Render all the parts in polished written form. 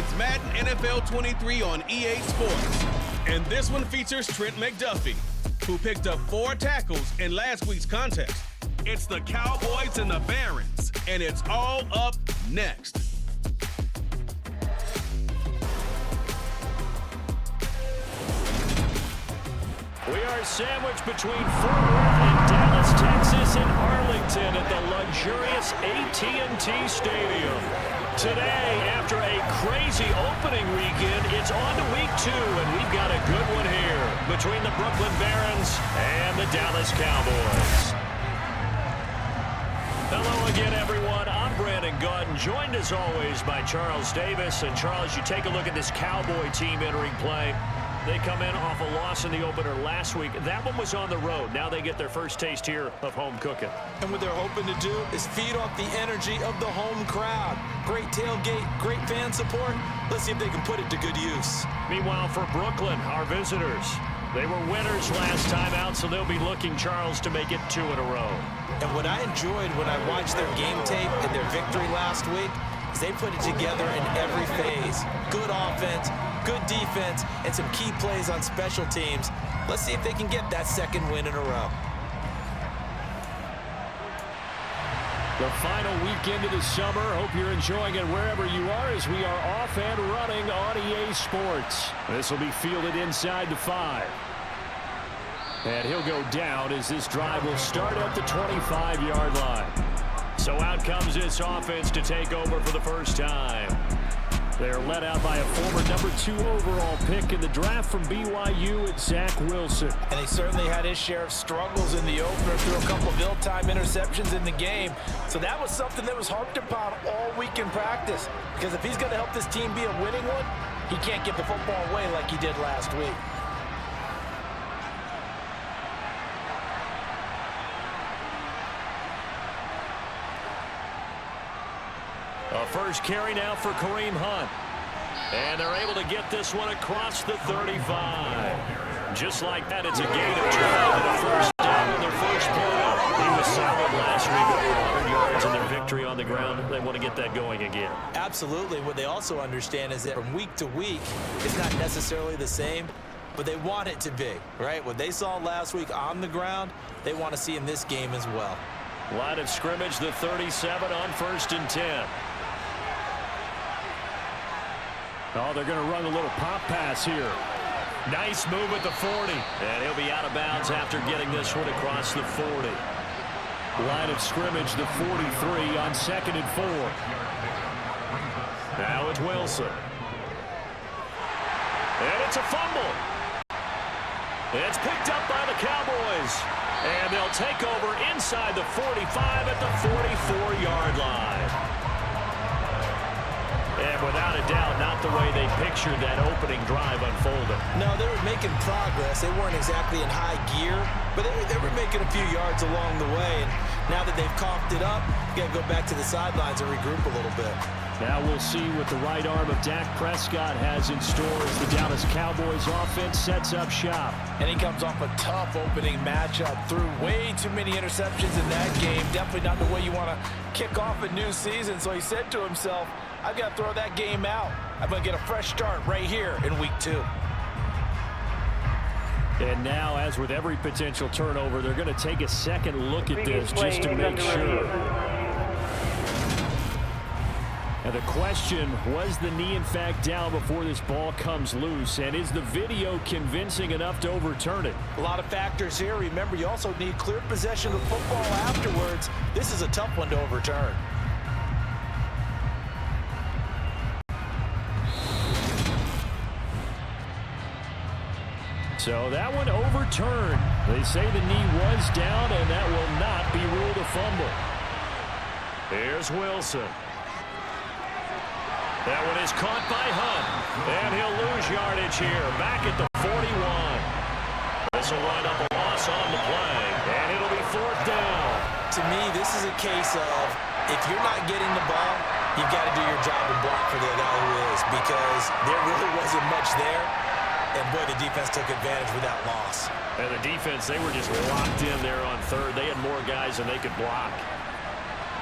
It's Madden NFL 23 on EA Sports. And this one features Trent McDuffie, who picked up 4 tackles in last week's contest. It's the Cowboys and the Barons, and it's all up next. We are sandwiched between Fort Worth and Dallas, Texas, and Arlington at the luxurious AT&T Stadium. Today, after a crazy opening weekend, it's on to week 2, and we've got a good one here between the Brooklyn Barons and the Dallas Cowboys. Hello again, everyone. I'm Brandon Gautin, joined as always by Charles Davis. And Charles, you take a look at this Cowboy team entering play. They come in off a loss in the opener last week. That one was on the road. Now they get their first taste here of home cooking. And what they're hoping to do is feed off the energy of the home crowd. Great tailgate, great fan support. Let's see if they can put it to good use. Meanwhile, for Brooklyn, our visitors, they were winners last time out, so they'll be looking, Charles, to make it 2 in a row. And what I enjoyed when I watched their game tape and their victory last week is they put it together in every phase. Good offense, good defense, and some key plays on special teams. Let's see if they can get that second win in a row. The final weekend of the summer. Hope you're enjoying it wherever you are as we are off and running on EA Sports. This will be fielded inside the 5. And he'll go down as this drive will start at the 25-yard line. So out comes this offense to take over for the first time. They're led out by a former number 2 overall pick in the draft from BYU, at Zach Wilson. And he certainly had his share of struggles in the opener, threw a couple of ill-timed interceptions in the game. So that was something that was harped upon all week in practice. Because if he's going to help this team be a winning one, he can't give the football away like he did last week. A first carry now for Kareem Hunt. And they're able to get this one across the 35. Just like that, it's a gain of 12 and a first down on their first play. He was solid last week with 100 yards and their victory on the ground. They want to get that going again. Absolutely. What they also understand is that from week to week, it's not necessarily the same, but they want it to be, right? What they saw last week on the ground, they want to see in this game as well. Line of scrimmage, the 37 on 1st and 10. Oh, they're going to run a little pop pass here. Nice move at the 40. And he'll be out of bounds after getting this one across the 40. Line of scrimmage, the 43 on 2nd and 4. Now it's Wilson. And it's a fumble. It's picked up by the Cowboys. And they'll take over inside the 45 at the 44-yard line. And without a doubt, not the way they pictured that opening drive unfolding. No, they were making progress. They weren't exactly in high gear, but they were making a few yards along the way. And now that they've coughed it up, you got to go back to the sidelines and regroup a little bit. Now we'll see what the right arm of Dak Prescott has in store as the Dallas Cowboys offense sets up shop. And he comes off a tough opening matchup, threw way too many interceptions in that game. Definitely not the way you want to kick off a new season. So he said to himself, I've got to throw that game out. I'm going to get a fresh start right here in week 2. And now, as with every potential turnover, they're going to take a second look at this just to make sure. And the question, was the knee in fact down before this ball comes loose? And is the video convincing enough to overturn it? A lot of factors here. Remember, you also need clear possession of the football afterwards. This is a tough one to overturn. So that one overturned. They say the knee was down, and that will not be ruled a fumble. Here's Wilson. That one is caught by Hunt, and he'll lose yardage here. Back at the 41. This will wind up a loss on the play, and it'll be 4th down. To me, this is a case of if you're not getting the ball, you've got to do your job and block for the guy who is, because there really wasn't much there. And, boy, the defense took advantage with that loss. And the defense, they were just locked in there on 3rd. They had more guys than they could block.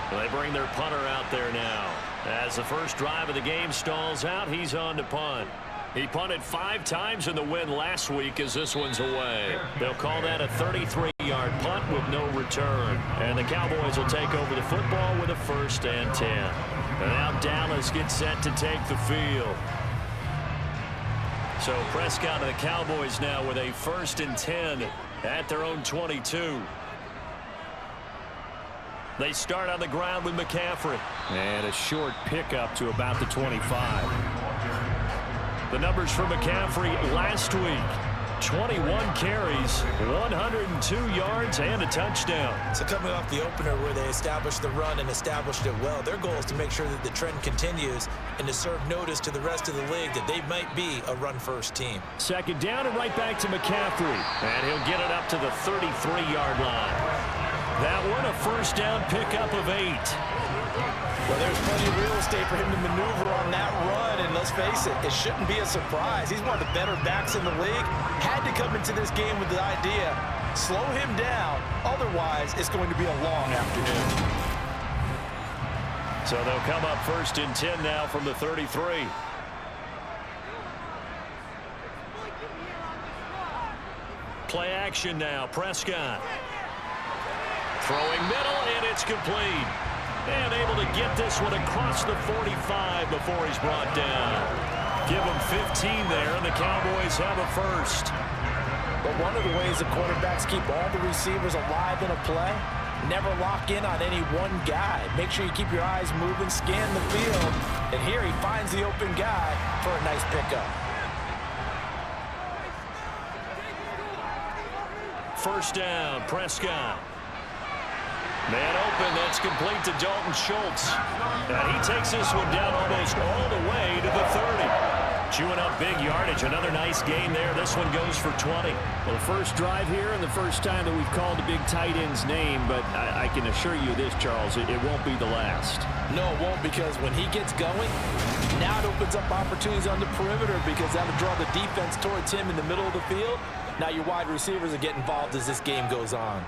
And they bring their punter out there now. As the first drive of the game stalls out, he's on to punt. He punted 5 times in the win last week as this one's away. They'll call that a 33-yard punt with no return. And the Cowboys will take over the football with a 1st and 10. And now Dallas gets set to take the field. So Prescott and the Cowboys now with a 1st and 10 at their own 22. They start on the ground with McCaffrey. And a short pickup to about the 25. The numbers for McCaffrey last week. 21 carries, 102 yards, and a touchdown. So coming off the opener where they established the run and established it well, their goal is to make sure that the trend continues and to serve notice to the rest of the league that they might be a run-first team. 2nd down and right back to McCaffrey. And he'll get it up to the 33-yard line. That one a 1st down pickup of 8. Well, there's plenty of real estate for him to maneuver on that run, and let's face it, it shouldn't be a surprise. He's one of the better backs in the league. Had to come into this game with the idea, slow him down, otherwise it's going to be a long afternoon. So they'll come up 1st and 10 now from the 33. Play action now, Prescott. Throwing middle, and it's complete. And able to get this one across the 45 before he's brought down. Give him 15 there, and the Cowboys have a 1st. But one of the ways the quarterbacks keep all the receivers alive in a play, never lock in on any one guy. Make sure you keep your eyes moving, scan the field, and here he finds the open guy for a nice pickup. 1st down, Prescott. Man open, that's complete to Dalton Schultz. And he takes this one down almost all the way to the 30. Chewing up big yardage. Another nice gain there. This one goes for 20. Well, first drive here and the first time that we've called a big tight end's name, but I can assure you this, Charles, it won't be the last. No, it won't, because when he gets going, now it opens up opportunities on the perimeter because that'll draw the defense towards him in the middle of the field. Now your wide receivers will get involved as this game goes on.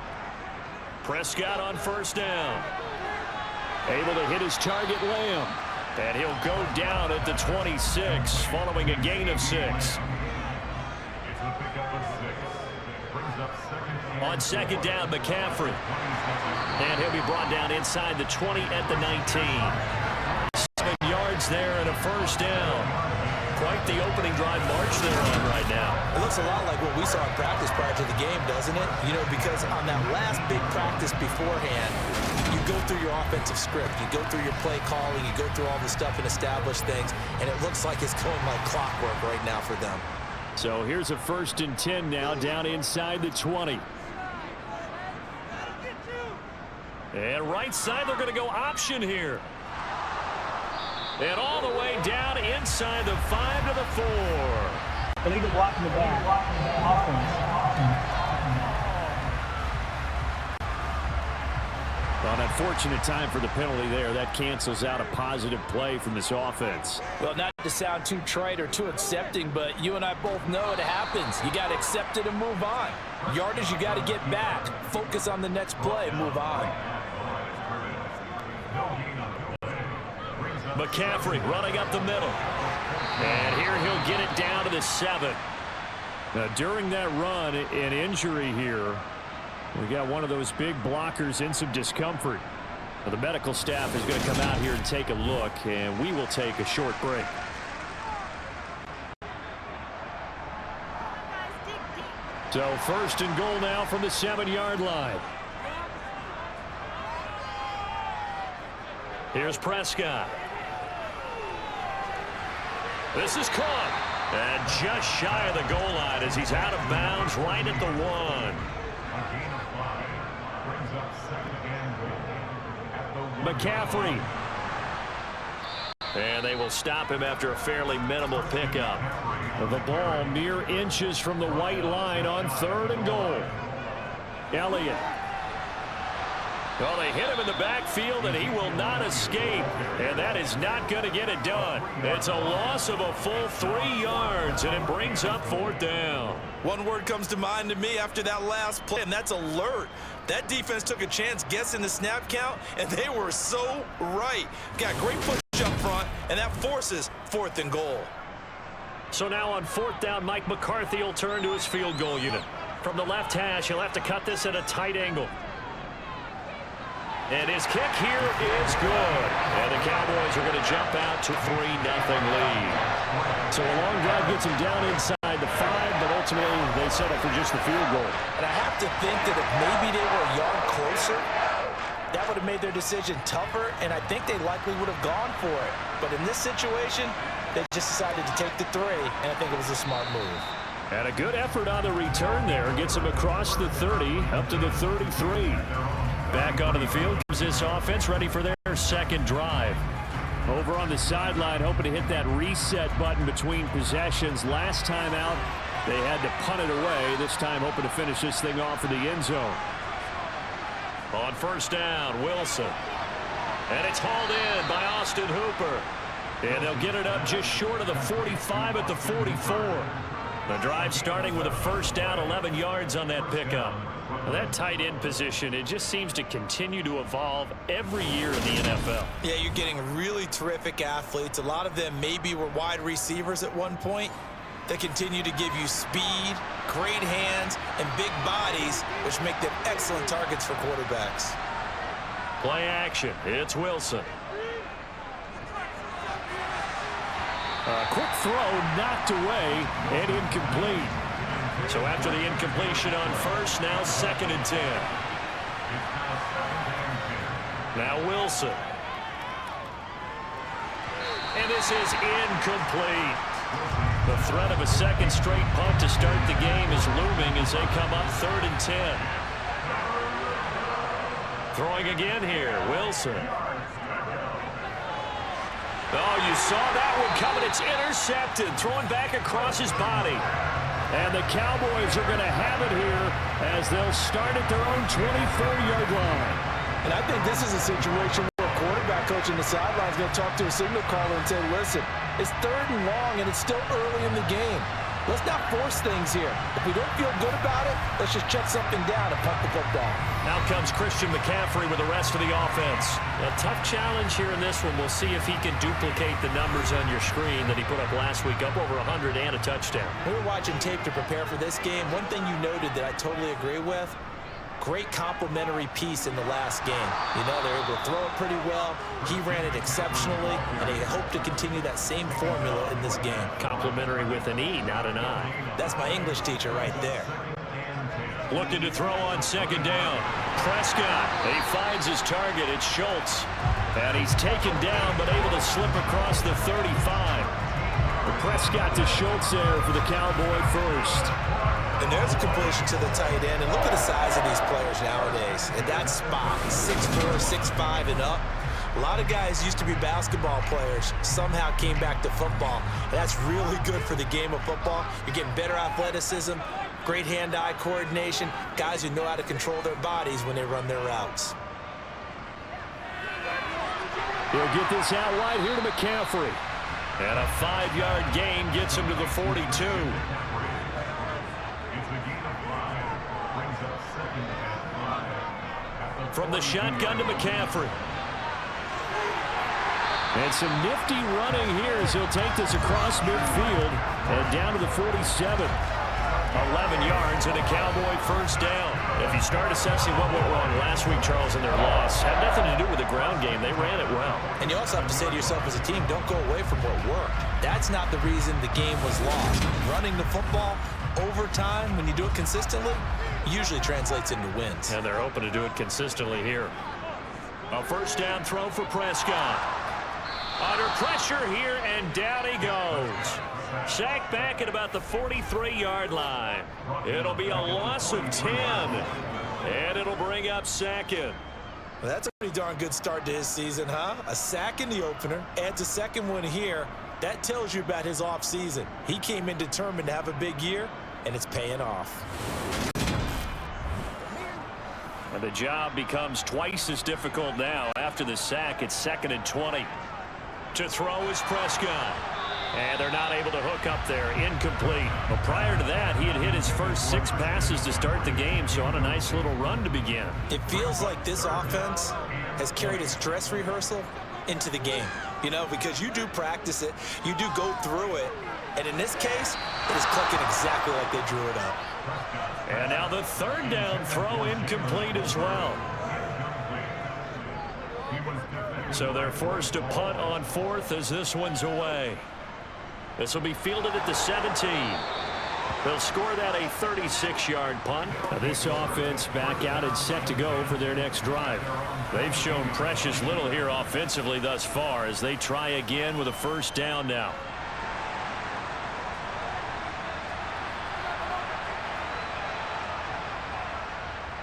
Prescott on 1st down. Able to hit his target, Lamb. And he'll go down at the 26 following a gain of 6. On 2nd down, McCaffrey. And he'll be brought down inside the 20 at the 19. 7 yards there and a 1st down. Quite the opening drive march they're on right now. It looks a lot like what we saw in practice prior to the game, doesn't it? You know, because on that last big practice beforehand, you go through your offensive script, you go through your play calling, you go through all the stuff and establish things, and it looks like it's going like clockwork right now for them. So here's a 1st and 10 now down inside the 20. And right side, they're going to go option here. And all the way down inside the 5 to the 4. Illegal block in the back. Offense. Well, an unfortunate time for the penalty there. That cancels out a positive play from this offense. Well, not to sound too trite or too accepting, but you and I both know it happens. You got to accept it and move on. Yardage, you got to get back. Focus on the next play and move on. McCaffrey running up the middle. And here he'll get it down to the 7. Now, during that run, an injury here. We got one of those big blockers in some discomfort. Well, the medical staff is going to come out here and take a look, and we will take a short break. So 1st and goal now from the 7-yard line. Here's Prescott. This is caught. And just shy of the goal line as he's out of bounds right at the 1. McCaffrey. And they will stop him after a fairly minimal pickup. The ball mere inches from the white line on 3rd and goal. Elliott. Well, they hit him in the backfield, and he will not escape. And that is not going to get it done. It's a loss of a full 3 yards, and it brings up 4th down. One word comes to mind to me after that last play, and that's alert. That defense took a chance guessing the snap count, and they were so right. Got great push up front, and that forces 4th and goal. So now on 4th down, Mike McCarthy will turn to his field goal unit. From the left hash, he'll have to cut this at a tight angle. And his kick here is good. And the Cowboys are going to jump out to 3-0 lead. So a long drive gets him down inside the 5, but ultimately they settle for just the field goal. And I have to think that if maybe they were a yard closer, that would have made their decision tougher, and I think they likely would have gone for it. But in this situation, they just decided to take the 3, and I think it was a smart move. And a good effort on the return there. Gets him across the 30, up to the 33. Back onto the field comes this offense, ready for their second drive. Over on the sideline, hoping to hit that reset button between possessions. Last time out, they had to punt it away. This time hoping to finish this thing off in the end zone. On 1st down, Wilson. And it's hauled in by Austin Hooper. And they'll get it up just short of the 45 at the 44. The drive starting with a 1st down, 11 yards on that pickup. Well, that tight end position, it just seems to continue to evolve every year in the NFL. Yeah, you're getting really terrific athletes. A lot of them maybe were wide receivers at one point. They continue to give you speed, great hands, and big bodies, which make them excellent targets for quarterbacks. Play action. It's Wilson. A quick throw knocked away and incomplete. So after the incompletion on 1st, now 2nd and 10. Now Wilson. And this is incomplete. The threat of a second straight punt to start the game is looming as they come up 3rd and 10. Throwing again here, Wilson. Oh, you saw that one coming. It's intercepted. Throwing back across his body. And the Cowboys are going to have it here as they'll start at their own 24-yard line. And I think this is a situation where a quarterback coach in the sideline is going to talk to a signal caller and say, listen, it's 3rd and long, and it's still early in the game. Let's not force things here. If we don't feel good about it, let's just check something down and punt the football. Now comes Christian McCaffrey with the rest of the offense. A tough challenge here in this one. We'll see if he can duplicate the numbers on your screen that he put up last week, up over 100 and a touchdown. We were watching tape to prepare for this game. One thing you noted that I totally agree with, great complementary piece in the last game. You know, they're able to throw it pretty well. He ran it exceptionally, and they hope to continue that same formula in this game. Complimentary with an E, not an I. That's my English teacher right there. Looking to throw on 2nd down. Prescott, he finds his target. It's Schultz. And he's taken down, but able to slip across the 35. Prescott to Schultz there for the Cowboy first. And there's a completion to the tight end. And look at the size of these players nowadays. And that spot, 6'4", 6'5", and up. A lot of guys used to be basketball players, somehow came back to football. And that's really good for the game of football. You're getting better athleticism, great hand-eye coordination, guys who know how to control their bodies when they run their routes. He'll get this out wide here to McCaffrey. And a 5-yard gain gets him to the 42. From the shotgun to McCaffrey. And some nifty running here as he'll take this across midfield and down to the 47. 11 yards and a Cowboy 1st down. If you start assessing what went wrong last week, Charles, in their loss, had nothing to do with the ground game. They ran it well. And you also have to say to yourself as a team, don't go away from what worked. That's not the reason the game was lost. Running the football over time, when you do it consistently, usually translates into wins. And they're open to do it consistently here. A 1st down throw for Prescott. Under pressure here, and down he goes. Sacked back at about the 43-yard line. It'll be a loss of 10. And it'll bring up 2nd. Well, that's a pretty darn good start to his season, huh? A sack in the opener, adds a 2nd one here. That tells you about his offseason. He came in determined to have a big year, and it's paying off. And the job becomes twice as difficult now. After the sack, it's 2nd and 20. To throw is Prescott. And they're not able to hook up there. Incomplete. But prior to that, he had hit his first 6 passes to start the game, so on a nice little run to begin. It feels like this offense has carried its dress rehearsal into the game, you know, because you do practice it, you do go through it, and in this case, it is clicking exactly like they drew it up. And now the third down throw incomplete as well. So they're forced to punt on fourth as this one's away. This will be fielded at the 17. They'll score that a 36-yard punt. Now this offense back out and set to go for their next drive. They've shown precious little here offensively thus far as they try again with a first down now.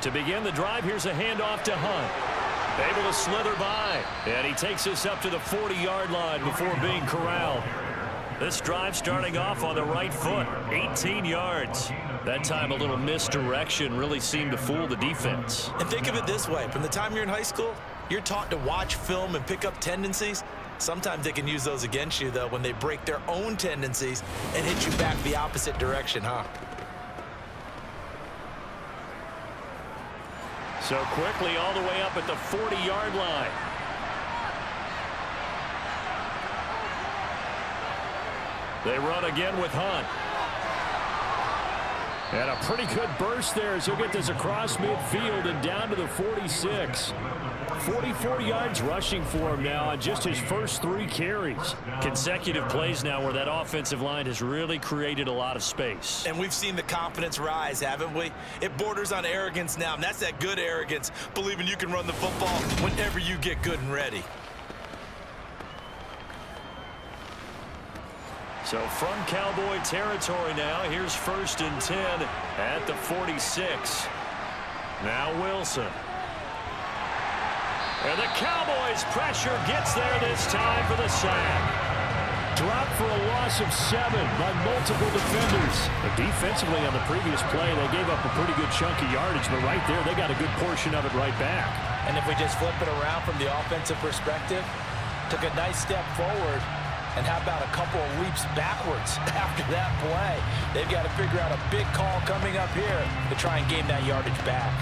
To begin the drive, here's a handoff to Hunt. Able to slither by, and he takes us up to the 40-yard line before being corralled. This drive starting off on the right foot, 18 yards. That time a little misdirection really seemed to fool the defense. And think of it this way. From the time you're in high school, you're taught to watch film and pick up tendencies. Sometimes they can use those against you, though, when they break their own tendencies and hit you back the opposite direction, huh? So quickly all the way up at the 40-yard line. They run again with Hunt. And a pretty good burst there as he'll get this across midfield and down to the 46. 44 yards rushing for him now on just his first 3 carries. Consecutive plays now where that offensive line has really created a lot of space. And we've seen the confidence rise, haven't we? It borders on arrogance now, and that's that good arrogance, believing you can run the football whenever you get good and ready. So from Cowboy territory now, here's 1st and 10 at the 46. Now Wilson. And the Cowboys pressure gets there this time for the sack. Dropped for a loss of 7 by multiple defenders. But defensively on the previous play, they gave up a pretty good chunk of yardage, but right there they got a good portion of it right back. And if we just flip it around from the offensive perspective, took a nice step forward, and how about a couple of leaps backwards after that play? They've got to figure out a big call coming up here to try and gain that yardage back.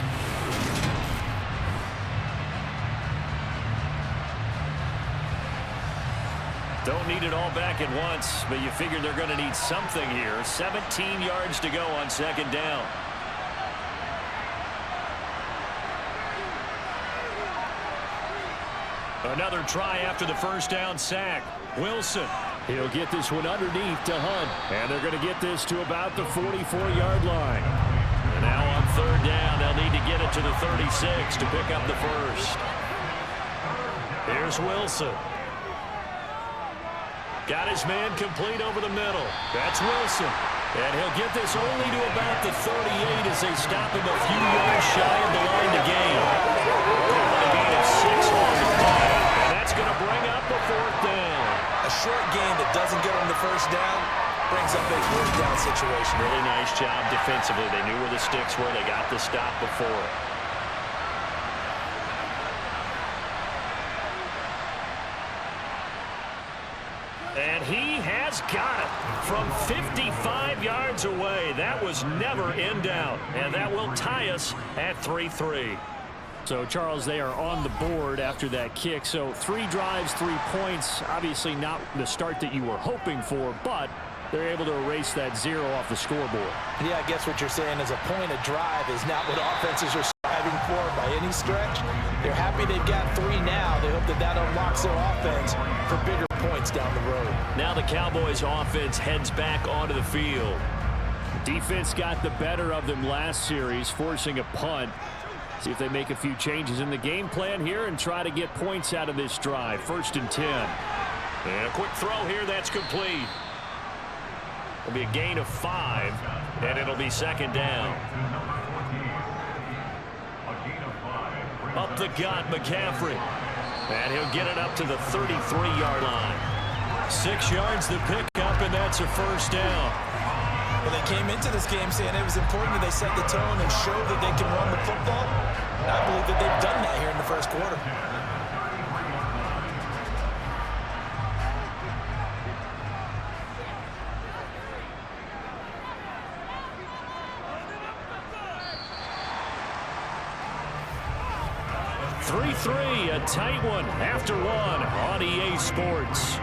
Don't need it all back at once, but you figure they're going to need something here. 17 yards to go on 2nd down. Another try after the first down sack. Wilson. He'll get this one underneath to Hunt. And they're going to get this to about the 44-yard line. And now on 3rd down, they'll need to get it to the 36 to pick up the first. Here's Wilson. Got his man complete over the middle. That's Wilson. And he'll get this only to about the 38 as they stop him a few yards shy of the line to gain. A gain of 6 on the play. And that's going to bring up a 4th down. A short gain that doesn't get them the first down brings up a 4th down situation. Really nice job defensively. They knew where the sticks were. They got the stop before. And he has got it from 55 yards away. That was never in doubt. And that will tie us at 3-3. So, Charles, they are on the board after that kick. So 3 drives, 3 points. Obviously not the start that you were hoping for, but they're able to erase that 0 off the scoreboard. Yeah, I guess what you're saying is a point of drive is not what offenses are striving for by any stretch. They're happy they've got 3 now. They hope that that unlocks their offense for bigger points down the road. Now the Cowboys offense heads back onto the field. Defense got the better of them last series, forcing a punt. See if they make a few changes in the game plan here and try to get points out of this drive. 1st and 10. And a quick throw here, that's complete. It'll be a gain of 5, and it'll be 2nd down. Up the gut, McCaffrey. And he'll get it up to the 33-yard line. 6 yards to pick up, and that's a 1st down. Well, they came into this game saying it was important that they set the tone and show that they can run the football. And I believe that they've done that here in the first quarter. 3-3, a tight one after one on EA Sports.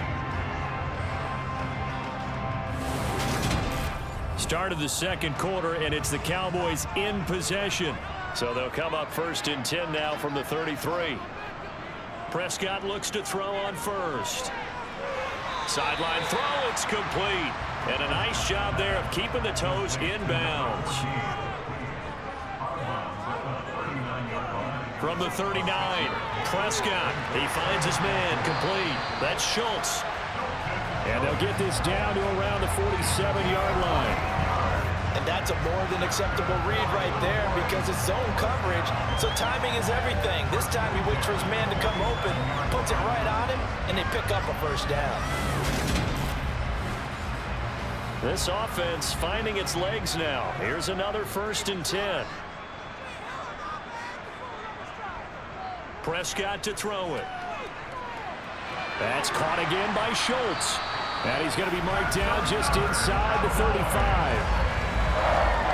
Start of the second quarter, and it's the Cowboys in possession. So they'll come up 1st and 10 now from the 33. Prescott looks to throw on first. Sideline throw, it's complete. And a nice job there of keeping the toes inbounds. From the 39, Prescott, he finds his man, complete. That's Schultz. And they'll get this down to around the 47-yard line. And that's a more than acceptable read right there because it's zone coverage, so timing is everything. This time he waits for his man to come open, puts it right on him, and they pick up a first down. This offense finding its legs now. Here's another 1st and 10. Prescott to throw it. That's caught again by Schultz. And he's going to be marked down just inside the 35.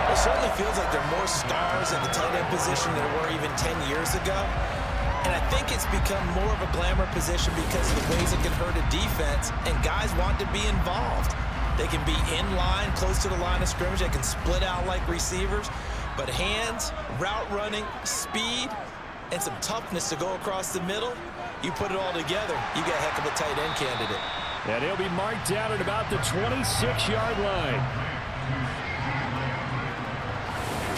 It certainly feels like there are more stars at the tight end position than there were even 10 years ago. And I think it's become more of a glamour position because of the ways it can hurt a defense, and guys want to be involved. They can be in line, close to the line of scrimmage. They can split out like receivers. But hands, route running, speed, and some toughness to go across the middle, you put it all together, you got a heck of a tight end candidate. And he'll be marked down at about the 26-yard line.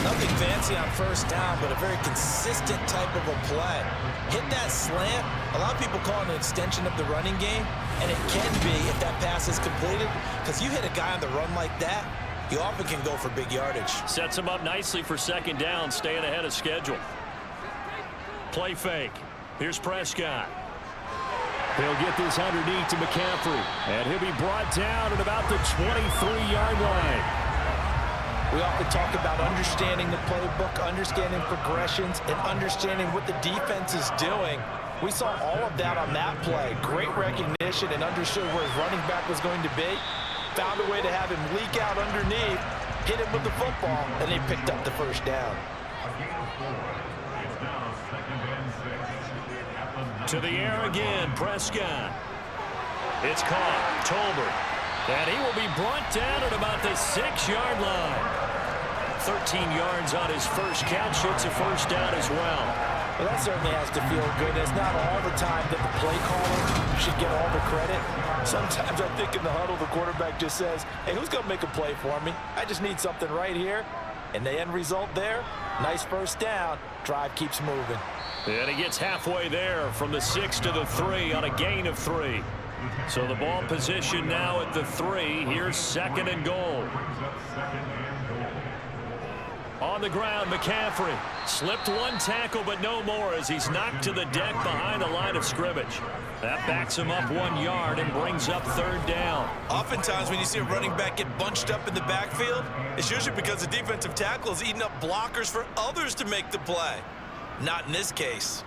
Nothing fancy on first down, but a very consistent type of a play. Hit that slant. A lot of people call it an extension of the running game, and it can be if that pass is completed, because you hit a guy on the run like that, you often can go for big yardage. Sets him up nicely for 2nd down, staying ahead of schedule. Play fake. Here's Prescott. He'll get this underneath to McCaffrey, and he'll be brought down at about the 23-yard line. We often talk about understanding the playbook, understanding progressions, and understanding what the defense is doing. We saw all of that on that play. Great recognition and understood where his running back was going to be. Found a way to have him leak out underneath, hit him with the football, and they picked up the first down. To the air again, Prescott. It's caught. Tolbert. And he will be brought down at about the 6-yard line. 13 yards on his first catch. It's a first down as well. Well, that certainly has to feel good. It's not all the time that the play caller should get all the credit. Sometimes I think in the huddle, the quarterback just says, hey, who's going to make a play for me? I just need something right here. And the end result there, nice first down. Drive keeps moving. And he gets halfway there from the 6 to the 3 on a gain of 3. So the ball position now at the 3. Here's 2nd and goal. On the ground, McCaffrey slipped one tackle, but no more as he's knocked to the deck behind the line of scrimmage. That backs him up 1 yard and brings up 3rd down. Oftentimes when you see a running back get bunched up in the backfield, it's usually because the defensive tackle is eating up blockers for others to make the play. Not in this case.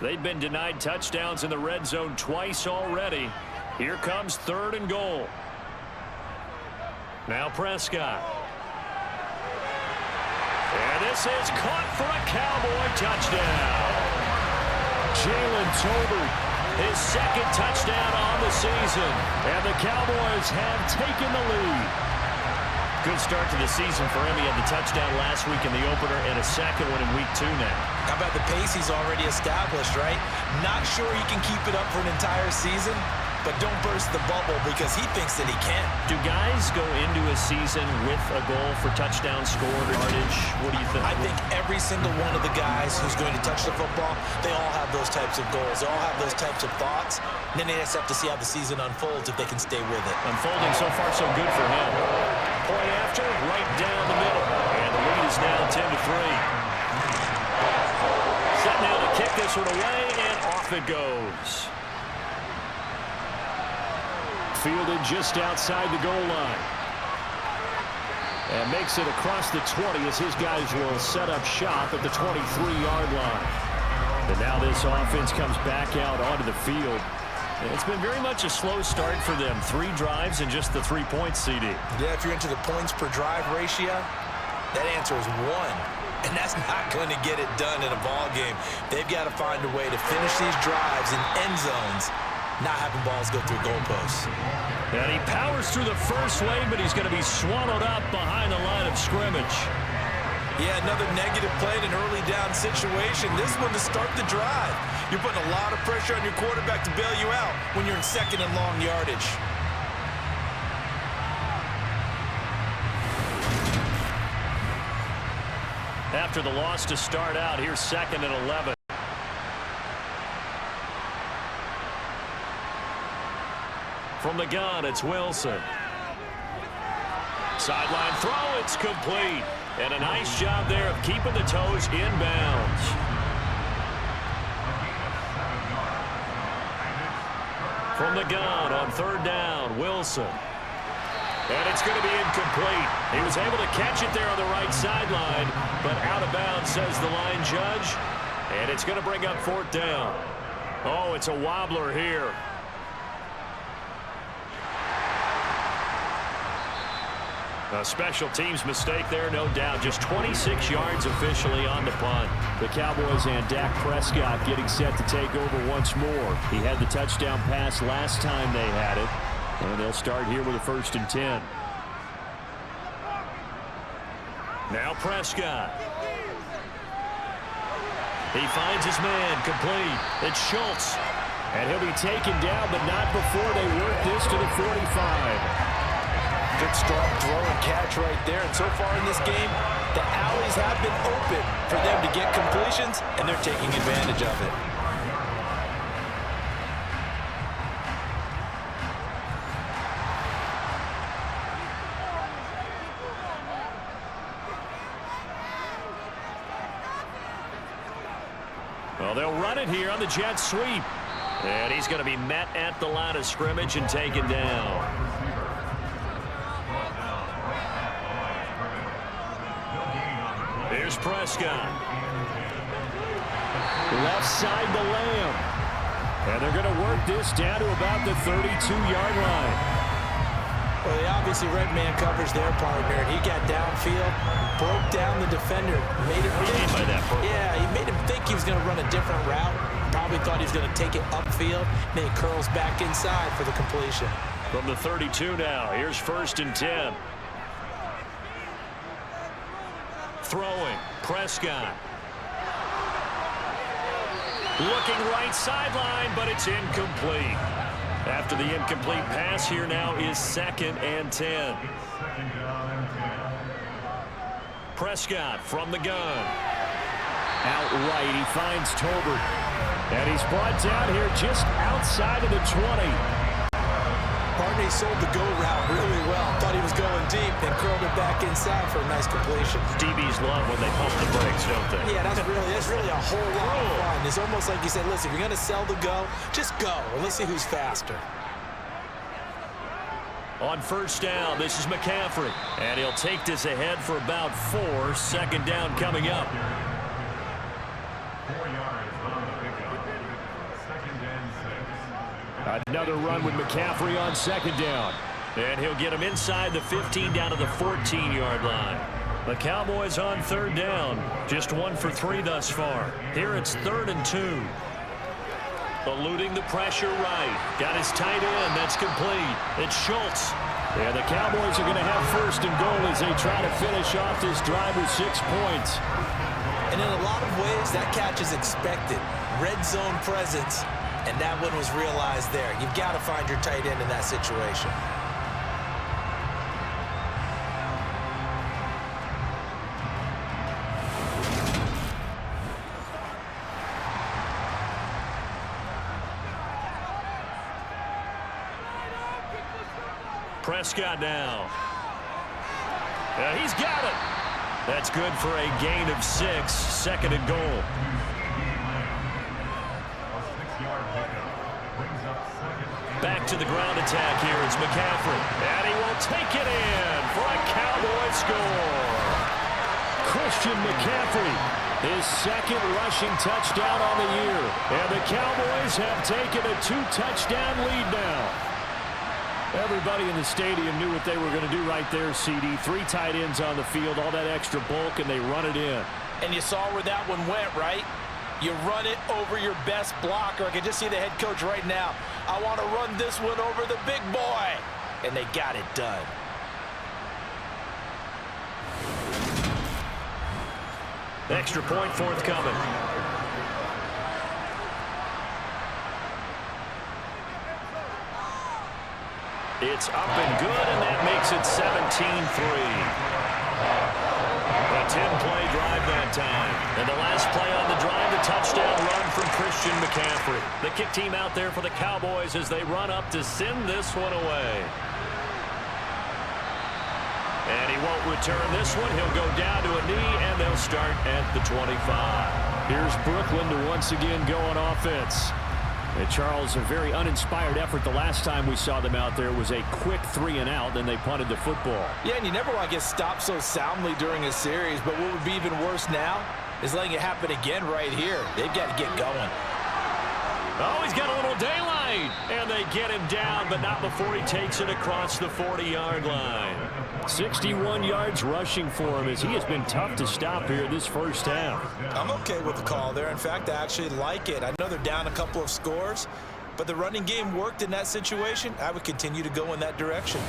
They've been denied touchdowns in the red zone twice already. Here comes 3rd and goal. Now Prescott. And this is caught for a Cowboy touchdown. Jalen Tolbert, his 2nd touchdown on the season. And the Cowboys have taken the lead. Good start to the season for him. He had the touchdown last week in the opener and a 2nd one in week 2 now. How about the pace he's already established, right? Not sure he can keep it up for an entire season, but don't burst the bubble because he thinks that he can. Do guys go into a season with a goal for touchdown scored or yardage? What do you think? I think every single one of the guys who's going to touch the football, they all have those types of goals. They all have those types of thoughts. And then they just have to see how the season unfolds if they can stay with it. Unfolding so far so good for him. Point after, right down the middle. And the lead is now 10-3. Set now to kick this one away, and off it goes. Fielded just outside the goal line. And makes it across the 20 as his guys will set up shop at the 23-yard line. And now this offense comes back out onto the field. It's been very much a slow start for them. 3 drives and just the 3 points, CD. Yeah, if you're into the points per drive ratio, that answer is 1. And that's not going to get it done in a ball game. They've got to find a way to finish these drives in end zones, not having balls go through goalposts. And he powers through the first lane, but he's going to be swallowed up behind the line of scrimmage. Yeah, another negative play in an early down situation. This one to start the drive. You're putting a lot of pressure on your quarterback to bail you out when you're in second and long yardage. After the loss to start out, here's 2nd and 11. From the gun, it's Wilson. Sideline throw, it's complete. And a nice job there of keeping the toes inbounds. From the gun on 3rd down, Wilson. And it's going to be incomplete. He was able to catch it there on the right sideline, but out of bounds, says the line judge. And it's going to bring up 4th down. Oh, it's a wobbler here. A special teams mistake there, no doubt. Just 26 yards officially on the punt. The Cowboys and Dak Prescott getting set to take over once more. He had the touchdown pass last time they had it. And they'll start here with a 1st and 10. Now Prescott. He finds his man, complete. It's Schultz. And he'll be taken down, but not before they work this to the 45. Good strong throw and catch right there. And so far in this game, the alleys have been open for them to get completions, and they're taking advantage of it. Well, they'll run it here on the jet sweep. And he's going to be met at the line of scrimmage and taken down. Here's Prescott. Left side to Lamb. And they're going to work this down to about the 32-yard line. Well, they obviously read man coverage their partner, and he got downfield, broke down the defender, made him think. By that yeah, he made him think he was going to run a different route. Probably thought he was going to take it upfield. Then he curls back inside for the completion. From the 32 now, here's 1st and 10. Throwing, Prescott. Looking right sideline, but it's incomplete. After the incomplete pass, here now is 2nd and 10. Prescott from the gun. Out right, he finds Tolbert. And he's brought down here just outside of the 20. Barney sold the go route really well. Thought he was going deep, then curled it back inside for a nice completion. DBs love when they pump the brakes, don't they? Yeah, that's really a whole lot of fun. It's almost like you said, listen, if you're going to sell the go, just go. And let's see who's faster. On 1st down, this is McCaffrey. And he'll take this ahead for about 4. 2nd down coming up. Another run with McCaffrey on 2nd down. And he'll get him inside the 15 down to the 14-yard line. The Cowboys on 3rd down. Just 1 for 3 thus far. Here it's 3rd and 2. Eluding the pressure right. Got his tight end. That's complete. It's Schultz. And the Cowboys are going to have 1st and goal as they try to finish off this drive with 6 points. And in a lot of ways, that catch is expected. Red zone presence. And that one was realized there. You've got to find your tight end in that situation. Prescott now. He's got it. That's good for a gain of 6. 2nd and goal. Back to the ground attack here. It's McCaffrey. And he will take it in for a Cowboy score. Christian McCaffrey His second rushing touchdown on the year. And the Cowboys have taken a 2-touchdown lead now. Everybody in the stadium knew what they were going to do right there, CD. 3 tight ends on the field, all that extra bulk, and they run it in. And you saw where that one went, right? You run it over your best blocker. I can just see the head coach right now. I want to run this one over the big boy. And they got it done. Extra point forthcoming. It's up and good, and that makes it 17-3. A 10-play drive that time. And the last play on the drive, the touchdown run from Christian McCaffrey. The kick team out there for the Cowboys as they run up to send this one away. And he won't return this one. He'll go down to a knee, and they'll start at the 25. Here's Brooklyn to once again go on offense. And Charles, a very uninspired effort the last time we saw them out there was a quick 3-and-out, then they punted the football. Yeah, and you never want to get stopped so soundly during a series, but what would be even worse now is letting it happen again right here. They've got to get going. Oh, he's got a little daylight, and they get him down, but not before he takes it across the 40-yard line. 61 yards rushing for him as he has been tough to stop here this first half. I'm okay with the call there. In fact, I actually like it. I know they're down a couple of scores, but the running game worked in that situation. I would continue to go in that direction.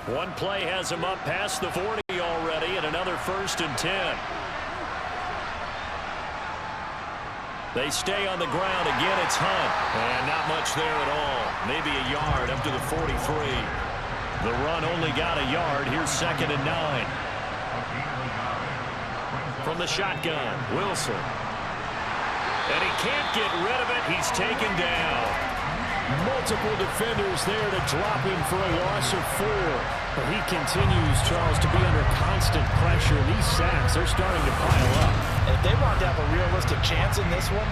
One play has him up past the 40 already, and another 1st and 10. They stay on the ground. Again, it's Hunt. And not much there at all. Maybe a yard up to the 43. The run only got a yard. Here's 2nd and 9. From the shotgun, Wilson. And he can't get rid of it. He's taken down. Multiple defenders there to drop him for a loss of 4. But he continues, Charles, to be under constant pressure. These sacks are starting to pile up. And if they want to have a realistic chance in this one,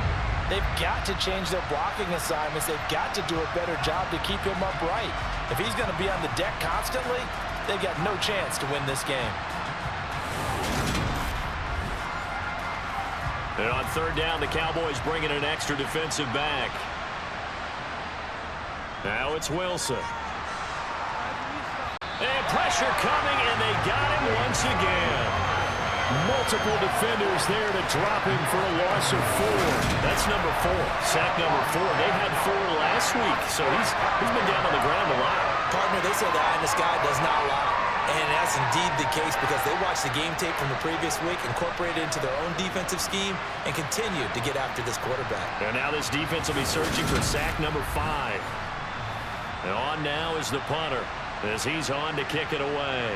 they've got to change their blocking assignments. They've got to do a better job to keep him upright. If he's going to be on the deck constantly, they've got no chance to win this game. And on 3rd down, the Cowboys bring in an extra defensive back. Now it's Wilson. And pressure coming, and they got him once again. Multiple defenders there to drop him for a loss of 4. That's number 4. Sack number 4. They had 4 last week, so he's been down on the ground a lot. Partner, they say the eye in the sky does not lie. And that's indeed the case because they watched the game tape from the previous week, incorporated it into their own defensive scheme, and continued to get after this quarterback. And now this defense will be searching for sack number 5. And on now is the punter as he's on to kick it away.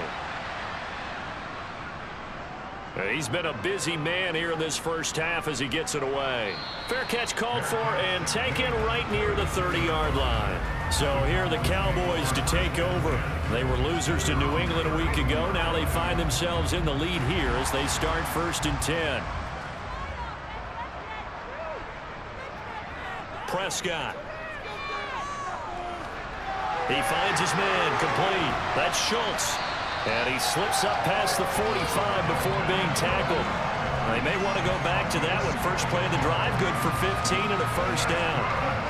He's been a busy man here in this first half as he gets it away. Fair catch called for and taken right near the 30-yard line. So here are the Cowboys to take over. They were losers to New England a week ago. Now they find themselves in the lead here as they start 1st and 10. Prescott. He finds his man complete. That's Schultz. And he slips up past the 45 before being tackled. They may want to go back to that one. First play of the drive, good for 15 and a 1st down.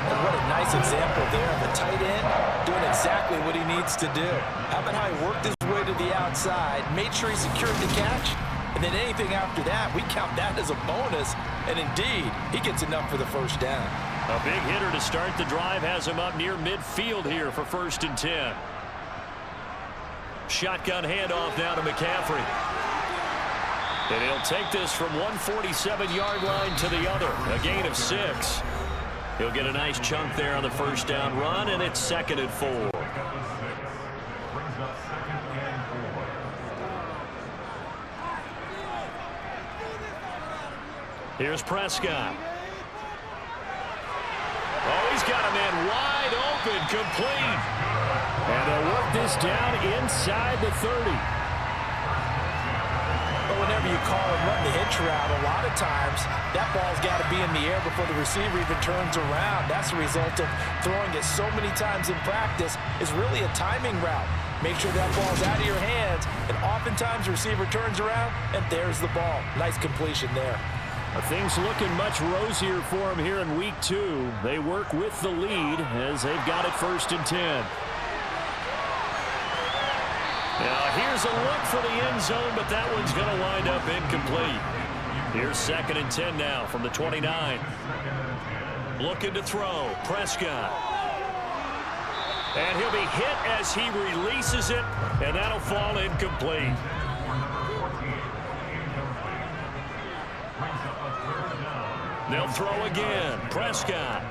And what a nice example there of a tight end doing exactly what he needs to do. How about how he worked his way to the outside, made sure he secured the catch, and then anything after that, we count that as a bonus. And indeed, he gets enough for the 1st down. A big hitter to start the drive has him up near midfield here for 1st and 10. Shotgun handoff now to McCaffrey. And he'll take this from 147-yard line to the other. A gain of 6. He'll get a nice chunk there on the 1st down run, and it's 2nd and 4. Here's Prescott. Oh, he's got a man wide open, complete. And they'll work this down inside the 30. But whenever you call and run the hitch route, a lot of times that ball's got to be in the air before the receiver even turns around. That's the result of throwing it so many times in practice is really a timing route. Make sure that ball's out of your hands, and oftentimes the receiver turns around, and there's the ball. Nice completion there. Things looking much rosier for them here in week 2. They work with the lead as they've got it 1st and 10. Now here's a look for the end zone, but that one's going to wind up incomplete. Here's 2nd and 10 now from the 29. Looking to throw. Prescott. And he'll be hit as he releases it, and that'll fall incomplete. They'll throw again. Prescott.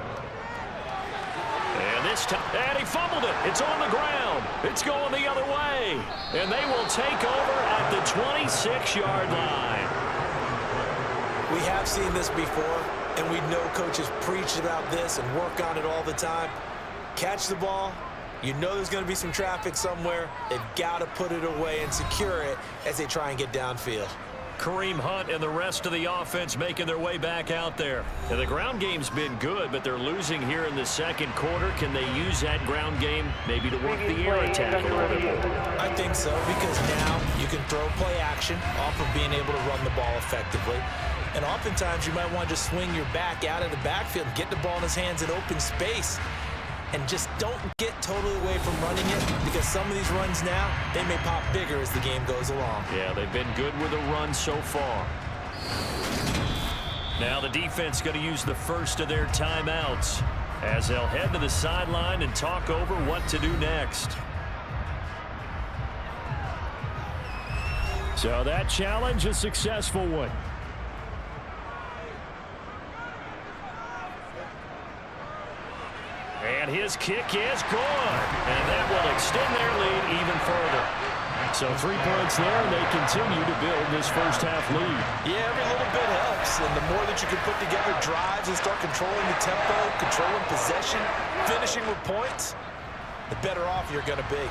And this time, and he fumbled it. It's on the ground. It's going the other way. And they will take over at the 26-yard line. We have seen this before, and we know coaches preach about this and work on it all the time. Catch the ball. You know there's going to be some traffic somewhere. They've got to put it away and secure it as they try and get downfield. Kareem Hunt and the rest of the offense making their way back out there. And the ground game's been good, but they're losing here in the 2nd quarter. Can they use that ground game maybe to work the air attack a little bit more? I think so, because now you can throw play action off of being able to run the ball effectively. And oftentimes you might want to just swing your back out of the backfield and get the ball in his hands in open space. And just don't get totally away from running it, because some of these runs now, they may pop bigger as the game goes along. Yeah, they've been good with a run so far. Now the defense going to use the first of their timeouts as they'll head to the sideline and talk over what to do next. So that challenge, a successful one. And his kick is good. And that will extend their lead even further. So 3 points there, and they continue to build this first half lead. Yeah, every little bit helps. And the more that you can put together drives and start controlling the tempo, controlling possession, finishing with points, the better off you're going to be.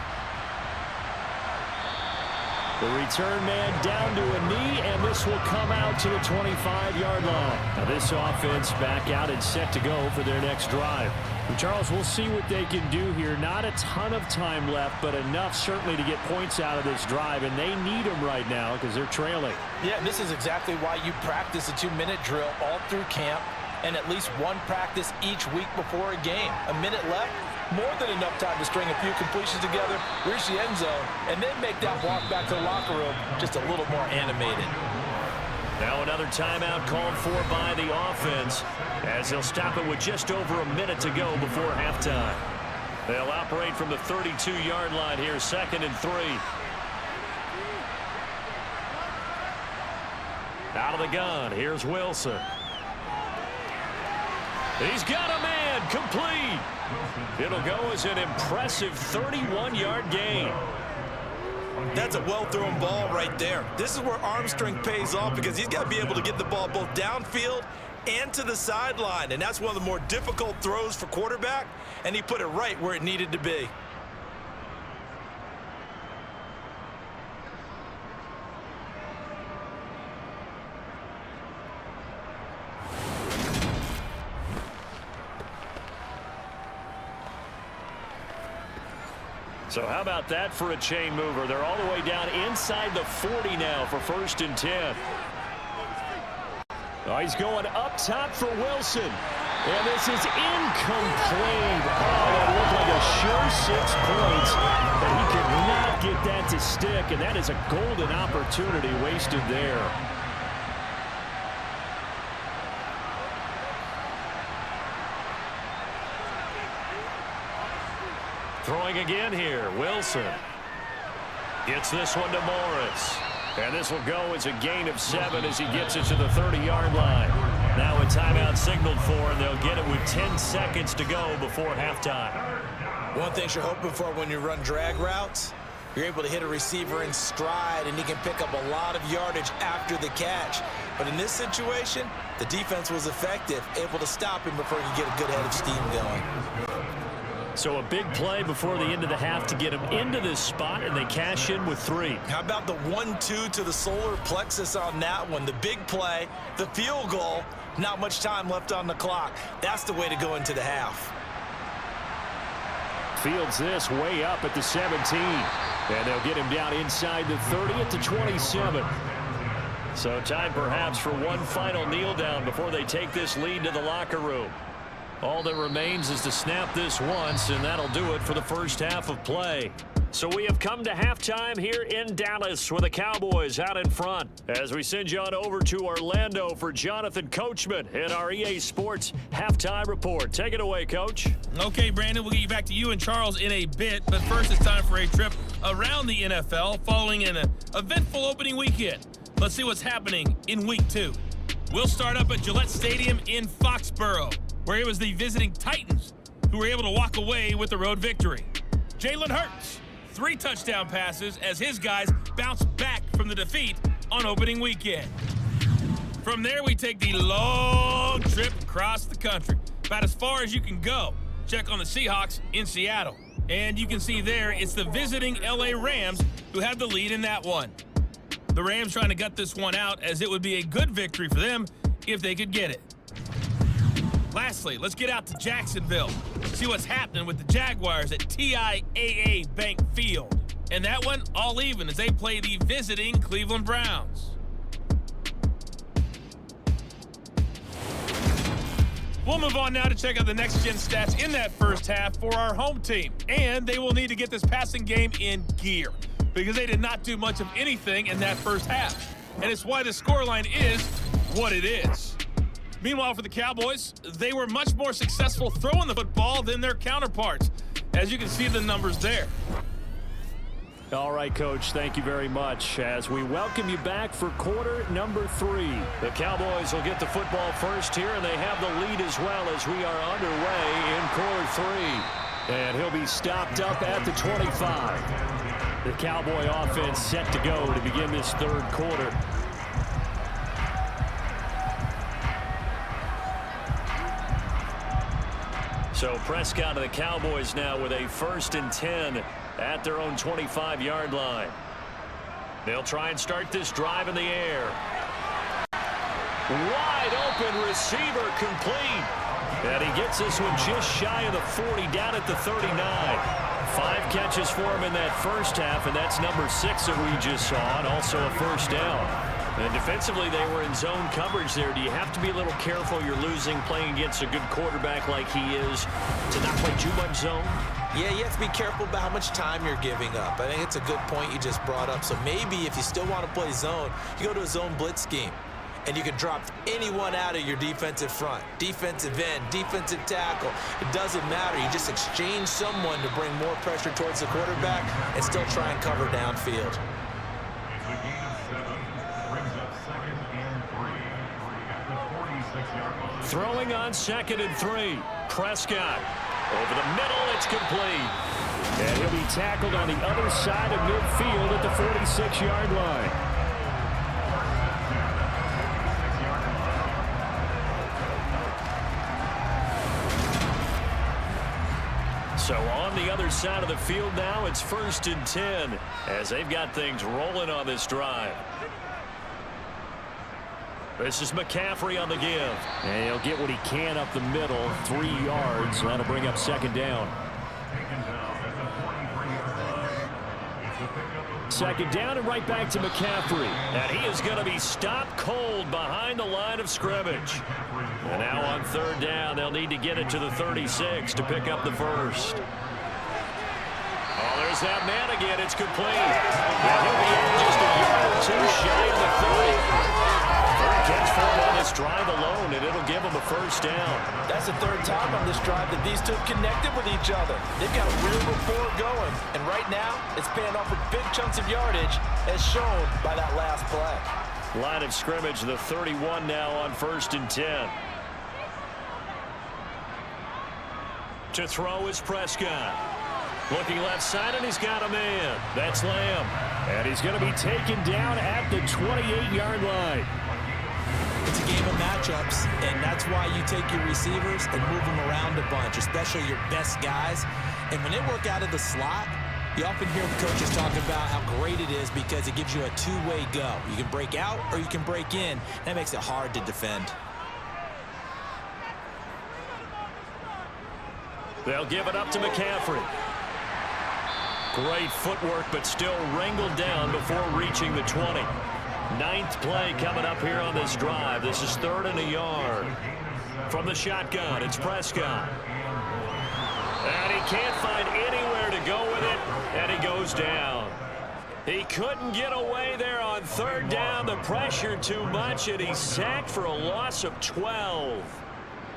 The return man down to a knee, and this will come out to the 25-yard line. Now this offense back out and set to go for their next drive. And Charles, we'll see what they can do here. Not a ton of time left, but enough certainly to get points out of this drive, and they need them right now because they're trailing. Yeah, this is exactly why you practice a 2-minute drill all through camp and at least one practice each week before a game. A minute left, more than enough time to string a few completions together, reach the end zone, and then make that walk back to the locker room just a little more animated. Now another timeout called for by the offense as they'll stop it with just over a minute to go before halftime. They'll operate from the 32-yard line here, 2nd and 3. Out of the gun, here's Wilson. He's got a man, complete. It'll go as an impressive 31-yard gain. That's a well-thrown ball right there. This is where arm strength pays off, because he's got to be able to get the ball both downfield and to the sideline, and that's one of the more difficult throws for quarterback, and he put it right where it needed to be. So how about that for a chain mover? They're all the way down inside the 40 now for 1st and 10. Oh, he's going up top for Wilson. And this is incomplete. Oh, that looked like a sure 6 points. But he could not get that to stick, and that is a golden opportunity wasted there. Throwing again here, Wilson. Gets this one to Morris. And this will go as a gain of 7 as he gets it to the 30-yard line. Now a timeout signaled for, and they'll get it with 10 seconds to go before halftime. One thing you're hoping for when you run drag routes, you're able to hit a receiver in stride, and he can pick up a lot of yardage after the catch. But in this situation, the defense was effective, able to stop him before he could get a good head of steam going. So a big play before the end of the half to get him into this spot, and they cash in with 3. How about the 1-2 to the solar plexus on that one? The big play, the field goal, not much time left on the clock. That's the way to go into the half. Fields this way up at the 17. And they'll get him down inside the 30 at the 27. So time perhaps for one final kneel down before they take this lead to the locker room. All that remains is to snap this once, and that'll do it for the first half of play. So we have come to halftime here in Dallas with the Cowboys out in front. As we send you on over to Orlando for Jonathan Coachman in our EA Sports halftime report. Take it away, Coach. Okay, Brandon, we'll get you back to you and Charles in a bit. But first, it's time for a trip around the NFL following an eventful opening weekend. Let's see what's happening in Week 2. We'll start up at Gillette Stadium in Foxborough, where it was the visiting Titans who were able to walk away with the road victory. Jalen Hurts, 3 touchdown passes as his guys bounced back from the defeat on opening weekend. From there, we take the long trip across the country, about as far as you can go. Check on the Seahawks in Seattle. And you can see there, it's the visiting LA Rams who had the lead in that one. The Rams trying to gut this one out, as it would be a good victory for them if they could get it. Lastly, let's get out to Jacksonville, see what's happening with the Jaguars at TIAA Bank Field. And that one, all even as they play the visiting Cleveland Browns. We'll move on now to check out the next-gen stats in that first half for our home team. And they will need to get this passing game in gear, because they did not do much of anything in that first half. And it's why the scoreline is what it is. Meanwhile, for the Cowboys, they were much more successful throwing the football than their counterparts, as you can see the numbers there. All right, Coach, thank you very much. As we welcome you back for quarter number 3. The Cowboys will get the football first here, and they have the lead as well as we are underway in quarter 3. And he'll be stopped up at the 25. The Cowboy offense set to go to begin this third quarter. So Prescott of the Cowboys now with a 1st and 10 at their own 25-yard line. They'll try and start this drive in the air. Wide open receiver complete. And he gets this one just shy of the 40, down at the 39. 5 catches for him in that first half, and that's number 6 that we just saw, and also a first down. And defensively, they were in zone coverage there. Do you have to be a little careful? You're losing, playing against a good quarterback like he is, to not play too much zone? Yeah, you have to be careful about how much time you're giving up. I think it's a good point you just brought up. So maybe if you still want to play zone, you go to a zone blitz scheme, and you can drop anyone out of your defensive front, defensive end, defensive tackle. It doesn't matter. You just exchange someone to bring more pressure towards the quarterback and still try and cover downfield. Throwing on 2nd and 3. Prescott over the middle. It's complete. And he'll be tackled on the other side of midfield at the 46-yard line. So on the other side of the field now, it's 1st and 10 as they've got things rolling on this drive. This is McCaffrey on the give. And he'll get what he can up the middle, 3 yards. That'll bring up 2nd down. 2nd down and right back to McCaffrey. And he is going to be stopped cold behind the line of scrimmage. And now on 3rd down, they'll need to get it to the 36 to pick up the first. Oh, there's that man again. It's complete. And he'll be just a yard or 2 shy of the 30. Catch for him on this drive alone, and it'll give him a first down. That's the 3rd time on this drive that these two have connected with each other. They've got a real rapport going, and right now, it's paying off with big chunks of yardage, as shown by that last play. Line of scrimmage, the 31 now on 1st and 10. To throw is Prescott. Looking left side, and he's got a man. That's Lamb. And he's going to be taken down at the 28-yard line. It's a game of matchups, and that's why you take your receivers and move them around a bunch, especially your best guys. And when they work out of the slot, you often hear the coaches talking about how great it is because it gives you a two-way go. You can break out or you can break in. That makes it hard to defend. They'll give it up to McCaffrey. Great footwork, but still wrangled down before reaching the 20. Ninth play coming up here on this drive. This is 3rd and a yard. From the shotgun, it's Prescott. And he can't find anywhere to go with it, and he goes down. He couldn't get away there on 3rd down. The pressure too much, and he's sacked for a loss of 12.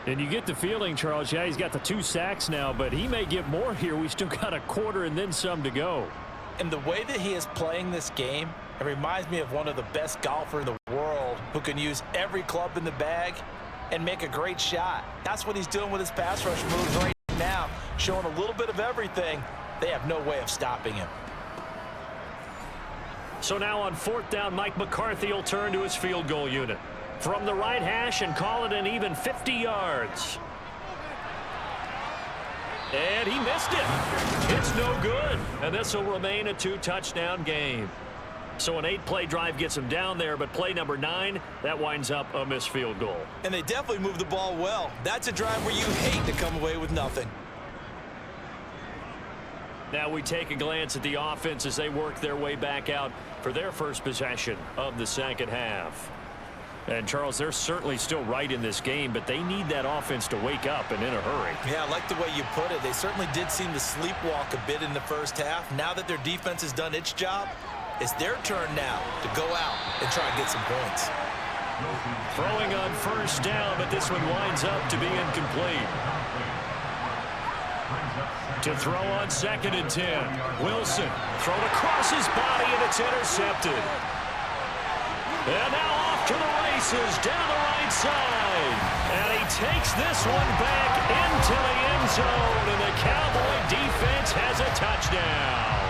And you get the feeling, Charles, yeah, he's got the 2 sacks now, but he may get more here. We still got a quarter and then some to go. And the way that he is playing this game, it reminds me of one of the best golfers in the world who can use every club in the bag and make a great shot. That's what he's doing with his pass rush moves right now, showing a little bit of everything. They have no way of stopping him. So now on 4th down, Mike McCarthy will turn to his field goal unit. From the right hash and call it an even 50 yards. And he missed it. It's no good. And this will remain a 2-touchdown game. So an 8-play drive gets him down there, but play number 9, that winds up a missed field goal. And they definitely moved the ball well. That's a drive where you hate to come away with nothing. Now we take a glance at the offense as they work their way back out for their first possession of the second half. And, Charles, they're certainly still right in this game, but they need that offense to wake up and in a hurry. Yeah, I like the way you put it. They certainly did seem to sleepwalk a bit in the first half. Now that their defense has done its job, it's their turn now to go out and try and get some points. Throwing on 1st down, but this one winds up to be incomplete. To throw on 2nd and 10. Wilson thrown across his body, and it's intercepted. And now off to the races down the right side. And he takes this one back into the end zone, and the Cowboy defense has a touchdown.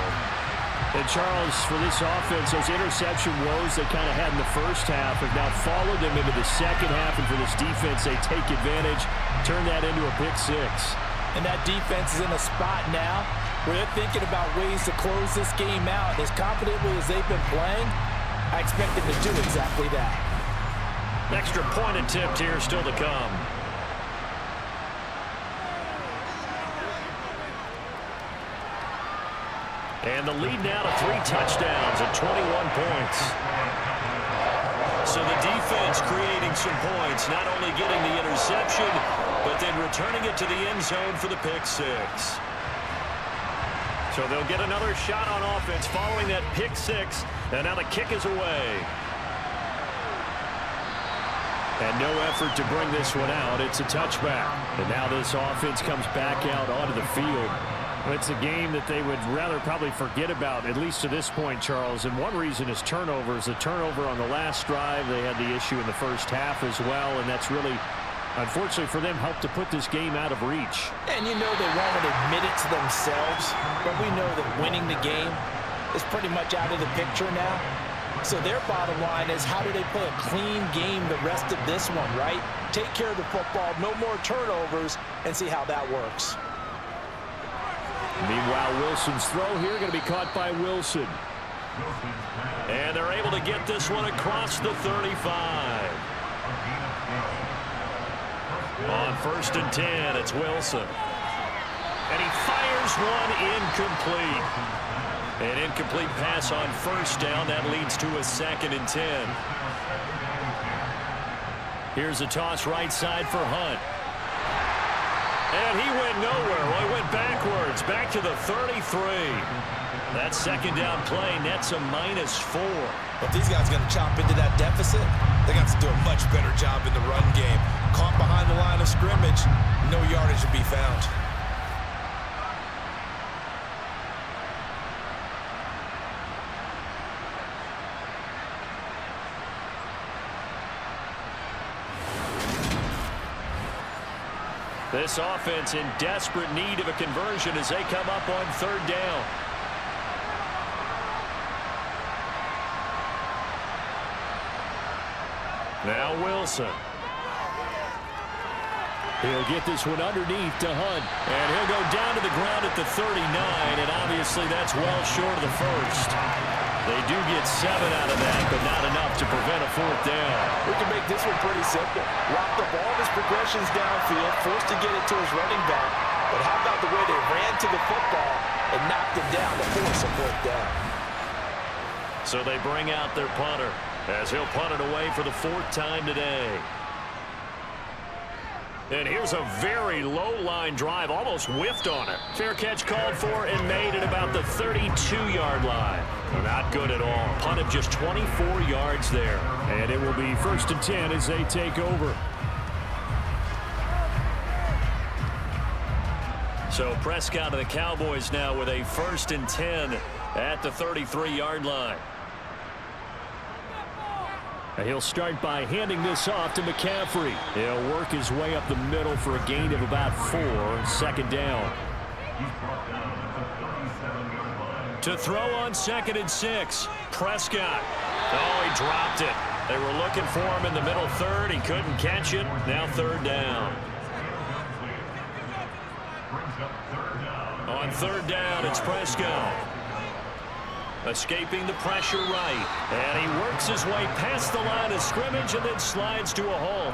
And, Charles, for this offense, those interception woes they kind of had in the first half have now followed them into the second half. And for this defense, they take advantage, turn that into a pick 6. And that defense is in a spot now where they're thinking about ways to close this game out. As confidently as they've been playing, I expect them to do exactly that. Extra point attempt here still to come. And the lead now to 3 touchdowns and 21 points. So the defense creating some points, not only getting the interception, but then returning it to the end zone for the pick 6. So they'll get another shot on offense following that pick 6, and now the kick is away. And no effort to bring this one out. It's a touchback. And now this offense comes back out onto the field. It's a game that they would rather probably forget about, at least to this point, Charles. And one reason is turnovers. The turnover on the last drive, they had the issue in the first half as well, and that's really, unfortunately for them, helped to put this game out of reach. And you know they won't admit it to themselves, but we know that winning the game is pretty much out of the picture now. So their bottom line is, how do they play a clean game the rest of this one, right? Take care of the football, no more turnovers, and see how that works. Meanwhile, Wilson's throw here going to be caught by Wilson. And they're able to get this one across the 35. On 1st and 10, it's Wilson. And he fires one incomplete. An incomplete pass on 1st down. That leads to a 2nd and 10. Here's a toss right side for Hunt. And he went nowhere. Well, he went backwards, back to the 33. That 2nd down play nets a -4. If these guys are going to chop into that deficit, they got to do a much better job in the run game. Caught behind the line of scrimmage, no yardage to be found. This offense in desperate need of a conversion as they come up on 3rd down. Now Wilson. He'll get this one underneath to Hunt. And he'll go down to the ground at the 39, and obviously that's well short of the first. They do get 7 out of that, but not enough to prevent a 4th down. We can make this one pretty simple. Lock the ball of his progressions downfield, forced to get it to his running back, But how about the way they ran to the football and knocked him down to force a fourth down? So they bring out their punter as he'll punt it away for the 4th time today. And here's a very low-line drive, almost whiffed on it. Fair catch called for and made at about the 32-yard line. Not good at all. Punt of just 24 yards there. And it will be 1st and 10 as they take over. So Prescott and the Cowboys now with a 1st and 10 at the 33-yard line. He'll start by handing this off to McCaffrey. He'll work his way up the middle for a gain of about 4. 2nd down. To throw on 2nd and 6. Prescott. Oh, he dropped it. They were looking for him in the middle third. He couldn't catch it. Now 3rd down. On 3rd down, it's Prescott. Escaping the pressure right. And he works his way past the line of scrimmage and then slides to a hole.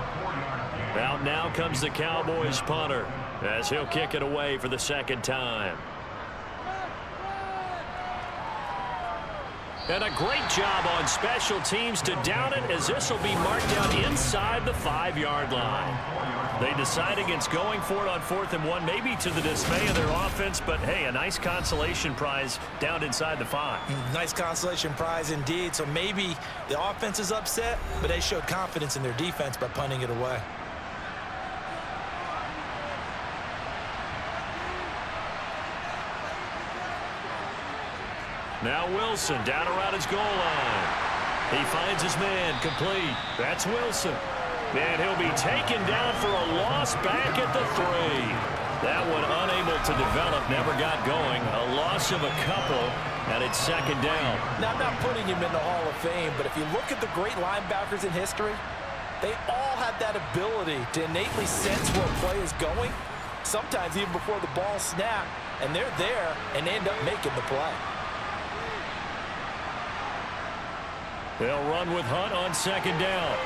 Out now comes the Cowboys punter as he'll kick it away for the 2nd time. And a great job on special teams to down it as this will be marked down inside the 5-yard line. They decide against going for it on 4th and 1, maybe to the dismay of their offense, but hey, a nice consolation prize down inside the 5. Nice consolation prize indeed. So maybe the offense is upset, but they showed confidence in their defense by punting it away. Now Wilson down around his goal line. He finds his man complete. That's Wilson. And he'll be taken down for a loss back at the 3. That one unable to develop, never got going. A loss of a couple, and it's 2nd down. Now, I'm not putting him in the Hall of Fame, but if you look at the great linebackers in history, they all have that ability to innately sense where a play is going, sometimes even before the ball snaps, and they're there, and they end up making the play. They'll run with Hunt on 2nd down.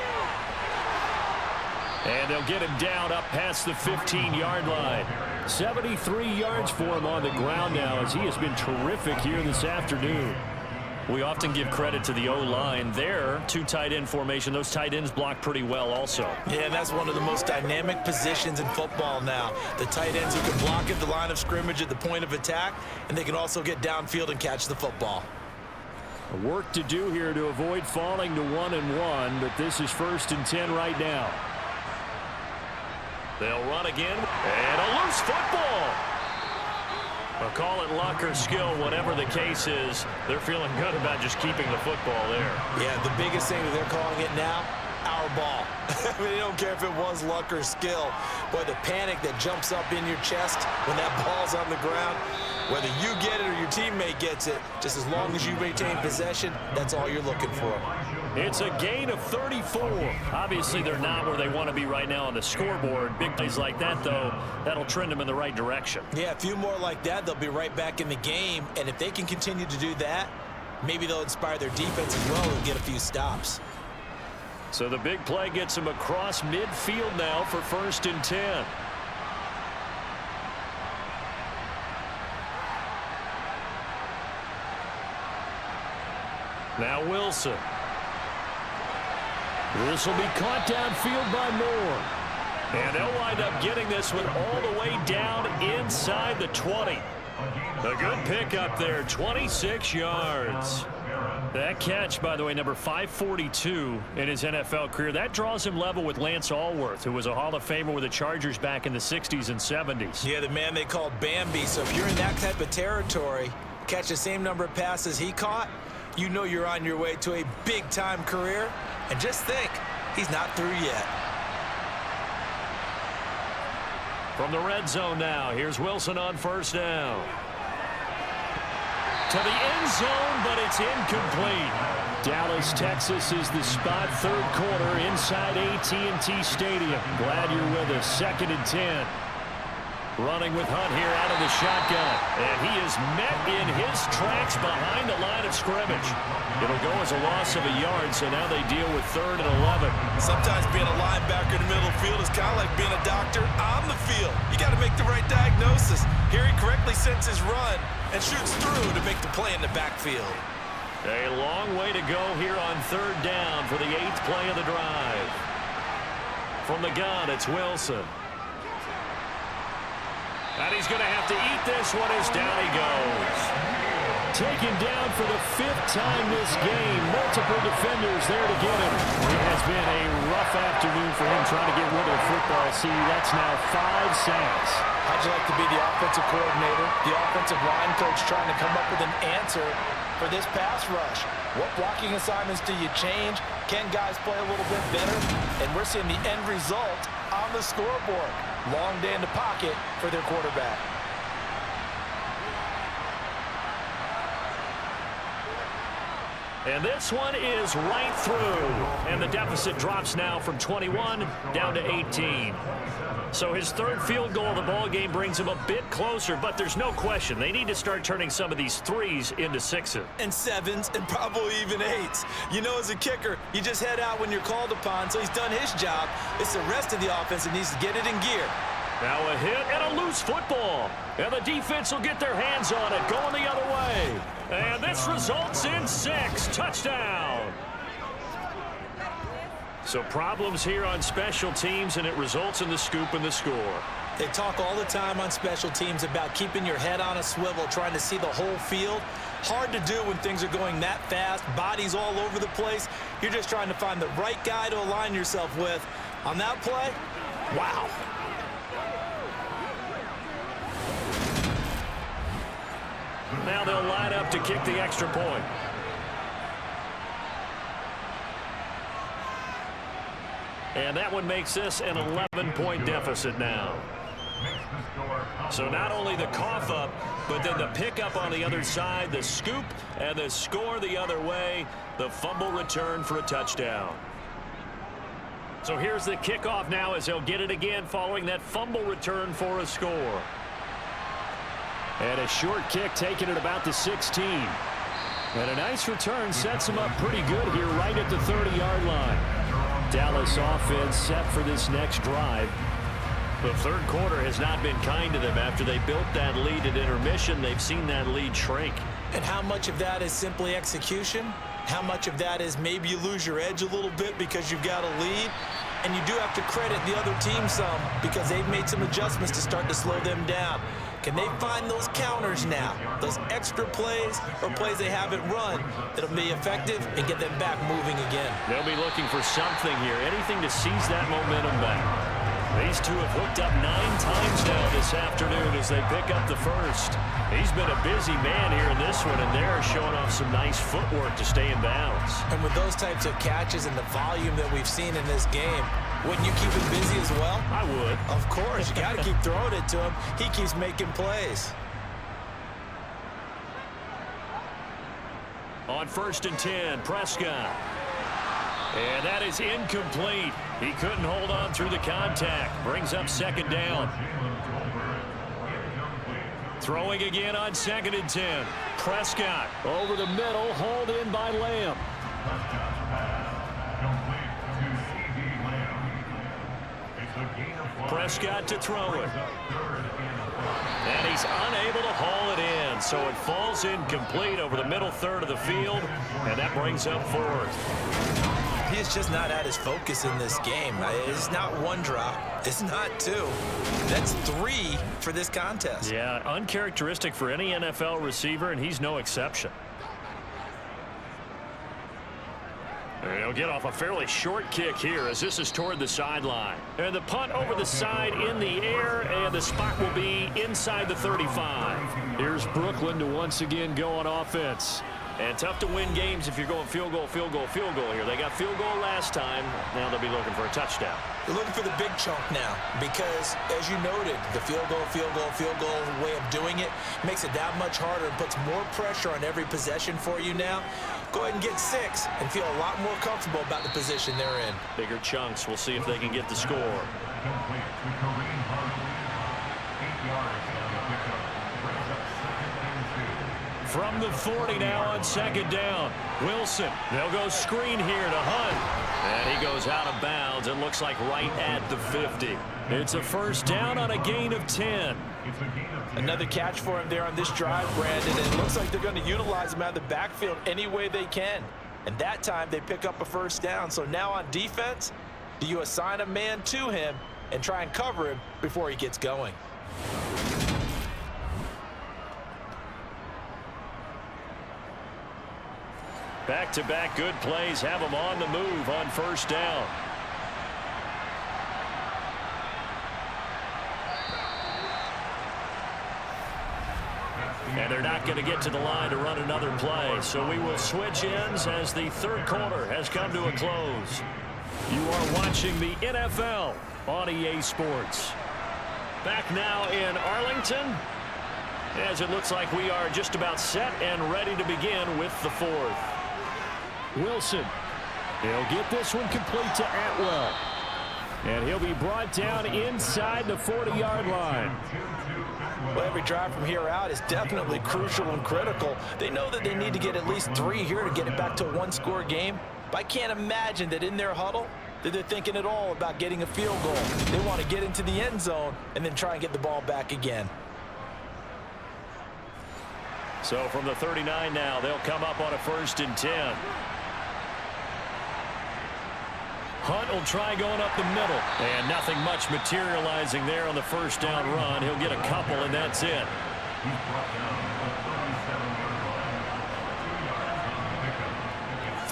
And they'll get him down up past the 15-yard line. 73 yards for him on the ground now as he has been terrific here this afternoon. We often give credit to the O-line. There, 2 tight end formation. Those tight ends block pretty well also. Yeah, and that's one of the most dynamic positions in football now. The tight ends who can block at the line of scrimmage at the point of attack, and they can also get downfield and catch the football. Work to do here to avoid falling to 1 and 1, but this is 1st and 10 right now. They'll run again, and a loose football. I'll call it luck or skill, whatever the case is. They're feeling good about just keeping the football there. Yeah, the biggest thing that they're calling it now, our ball. I mean, they don't care if it was luck or skill, but the panic that jumps up in your chest when that ball's on the ground, whether you get it or your teammate gets it, just as long as you maintain possession, that's all you're looking for. It's a gain of 34. Obviously, they're not where they want to be right now on the scoreboard. Big plays like that, though, that'll trend them in the right direction. Yeah, a few more like that, they'll be right back in the game. And if they can continue to do that, maybe they'll inspire their defense as well and get a few stops. So the big play gets them across midfield now for 1st and 10. Now Wilson. This will be caught downfield by Moore. And they'll wind up getting this one all the way down inside the 20. A good pickup there, 26 yards. That catch, by the way, number 542 in his NFL career. That draws him level with Lance Allworth, who was a Hall of Famer with the Chargers back in the 60s and 70s. Yeah, the man they called Bambi. So if you're in that type of territory, catch the same number of passes he caught, you know you're on your way to a big-time career. And just think, he's not through yet. From the red zone now, here's Wilson on 1st down. To the end zone, but it's incomplete. Dallas, Texas is the spot, 3rd quarter inside AT&T Stadium. Glad you're with us. 2nd and 10. Running with Hunt here out of the shotgun. And he is met in his tracks behind the line of scrimmage. It'll go as a loss of a yard, so now they deal with 3rd and 11. Sometimes being a linebacker in the middle of the field is kind of like being a doctor on the field. You got to make the right diagnosis. Here he correctly sets his run and shoots through to make the play in the backfield. A long way to go here on 3rd down for the 8th play of the drive. From the gun, it's Wilson. And he's going to have to eat this one as down he goes. Taken down for the 5th time this game. Multiple defenders there to get him. It has been a rough afternoon for him trying to get rid of the football. See, that's now 5 sacks. How'd you like to be the offensive coordinator, the offensive line coach trying to come up with an answer for this pass rush? What blocking assignments do you change? Can guys play a little bit better? And we're seeing the end result on the scoreboard. Long day in the pocket for their quarterback. And this one is right through. And the deficit drops now from 21 down to 18. So his 3rd field goal of the ball game brings him a bit closer, but there's no question they need to start turning some of these 3s into 6s. And 7s and probably even 8s. You know, as a kicker, you just head out when you're called upon, so he's done his job. It's the rest of the offense that needs to get it in gear. Now a hit and a loose football. And the defense will get their hands on it, going the other way. And this results in 6. Touchdown. So problems here on special teams, and it results in the scoop and the score. They talk all the time on special teams about keeping your head on a swivel, trying to see the whole field. Hard to do when things are going that fast, bodies all over the place. You're just trying to find the right guy to align yourself with. On that play, wow. Now they'll line up to kick the extra point. And that one makes this an 11-point deficit now. So not only the cough up, but then the pickup on the other side, the scoop, and the score the other way, the fumble return for a touchdown. So here's the kickoff now as they'll get it again following that fumble return for a score. And a short kick taken at about the 16. And a nice return sets him up pretty good here right at the 30-yard line. Dallas offense set for this next drive. The 3rd quarter has not been kind to them. After they built that lead at intermission, they've seen that lead shrink. And how much of that is simply execution? How much of that is maybe you lose your edge a little bit because you've got a lead? And you do have to credit the other team some because they've made some adjustments to start to slow them down. Can they find those counters now, those extra plays or plays they haven't run that'll be effective and get them back moving again? They'll be looking for something here, anything to seize that momentum back. These two have hooked up 9 times now this afternoon as they pick up the first. He's been a busy man here in this one, and they're showing off some nice footwork to stay in bounds. And with those types of catches and the volume that we've seen in this game, wouldn't you keep him busy as well? I would. Of course. You got to keep throwing it to him. He keeps making plays. On 1st and 10, Prescott. And that is incomplete. He couldn't hold on through the contact. Brings up 2nd down. Throwing again on 2nd and 10. Prescott over the middle, hauled in by Lamb. Prescott to throw it. And he's unable to haul it in, so it falls incomplete over the middle 3rd of the field, and that brings up 4th. He is just not at his focus in this game. It's not 1 drop. It's not 2. That's 3 for this contest. Yeah, uncharacteristic for any NFL receiver, and he's no exception. He'll get off a fairly short kick here as this is toward the sideline. And the punt over the side in the air, and the spot will be inside the 35. Here's Brooklyn to once again go on offense. And tough to win games if you're going field goal, field goal, field goal here. They got field goal last time. Now they'll be looking for a touchdown. They're looking for the big chunk now because, as you noted, the field goal way of doing it makes it that much harder and puts more pressure on every possession for you now. Go ahead and get 6 and feel a lot more comfortable about the position they're in. Bigger chunks. We'll see if they can get the score. From the 40 now on second down. Wilson, they'll go screen here to Hunt. And he goes out of bounds. It looks like right at the 50. It's a first down on a gain of 10. Another catch for him there on this drive, Brandon. And it looks like they're going to utilize him out of the backfield any way they can. And that time they pick up a first down. So now on defense, do you assign a man to him and try and cover him before he gets going? Back-to-back good plays have them on the move on first down. And they're not going to get to the line to run another play. So we will switch ends as the third quarter has come to a close. You are watching the NFL on EA Sports. Back now in Arlington, as it looks like we are just about set and ready to begin with the fourth. Wilson, he'll get this one complete to Atwell. And he'll be brought down inside the 40-yard line. Well, every drive from here out is definitely crucial and critical. They know that they need to get at least 3 here to get it back to a one-score game. But I can't imagine that in their huddle that they're thinking at all about getting a field goal. They want to get into the end zone and then try and get the ball back again. So from the 39 now, they'll come up on a 1st and 10. Hunt will try going up the middle. And nothing much materializing there on the first down run. He'll get a couple, and that's it.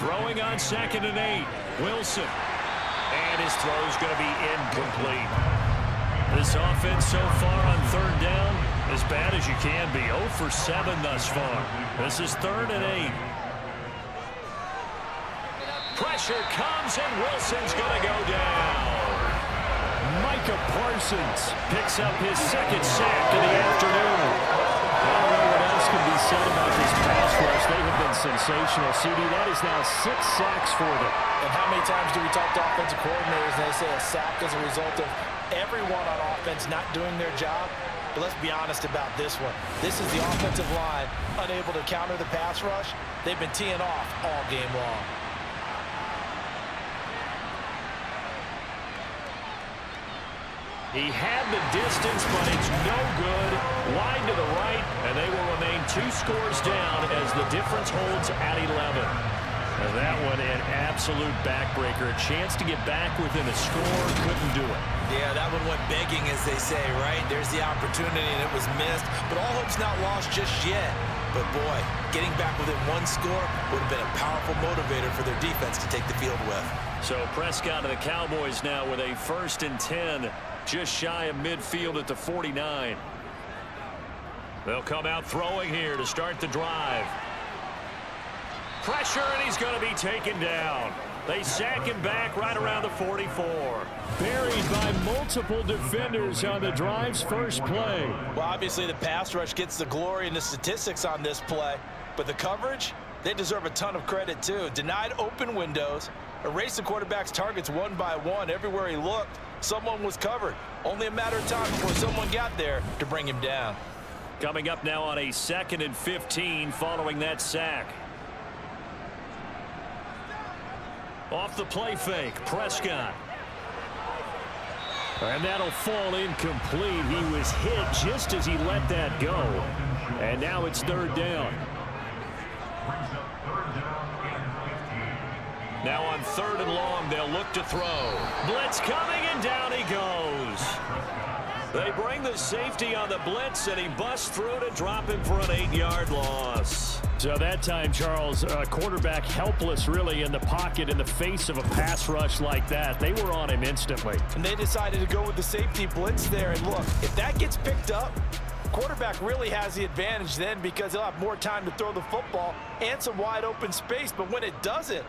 Throwing on 2nd and 8. Wilson. And his throw's going to be incomplete. This offense so far on 3rd down, as bad as you can be. 0 for 7 thus far. This is 3rd and 8. Pressure comes, and Wilson's going to go down. Micah Parsons picks up his 2nd sack of the afternoon. I don't know what else can be said about this pass rush. They have been sensational. CD, that is now 6 sacks for them. And how many times do we talk to offensive coordinators and they say a sack is a result of everyone on offense not doing their job? But let's be honest about this one. This is the offensive line unable to counter the pass rush. They've been teeing off all game long. He had the distance, but it's no good. Wide to the right, and they will remain 2 scores down as the difference holds at 11. And that one an absolute backbreaker. A chance to get back within a score, couldn't do it. Yeah, that one went begging, as they say, right? There's the opportunity, and it was missed. But all hope's not lost just yet. But, boy, getting back within 1 score would have been a powerful motivator for their defense to take the field with. So Prescott and the Cowboys now with a 1st and 10. Just shy of midfield at the 49. They'll come out throwing here to start the drive. Pressure, and he's going to be taken down. They sack him back right around the 44. Buried by multiple defenders on the drive's first play. Well, obviously the pass rush gets the glory and the statistics on this play. But the coverage, they deserve a ton of credit too. Denied open windows. Erased the quarterback's targets one by one. Everywhere he looked, someone was covered. Only a matter of time before someone got there to bring him down. Coming up now on a 2nd and 15 following that sack. Off the play fake, Prescott. And that'll fall incomplete. He was hit just as he let that go. And now it's 3rd down. Now on 3rd and long, they'll look to throw. Blitz coming, and down he goes. They bring the safety on the blitz, and he busts through to drop him for an 8-yard loss. So that time, Charles, quarterback helpless really in the pocket in the face of a pass rush like that. They were on him instantly. And they decided to go with the safety blitz there. And look, if that gets picked up, quarterback really has the advantage then because he'll have more time to throw the football and some wide open space. But when it doesn't,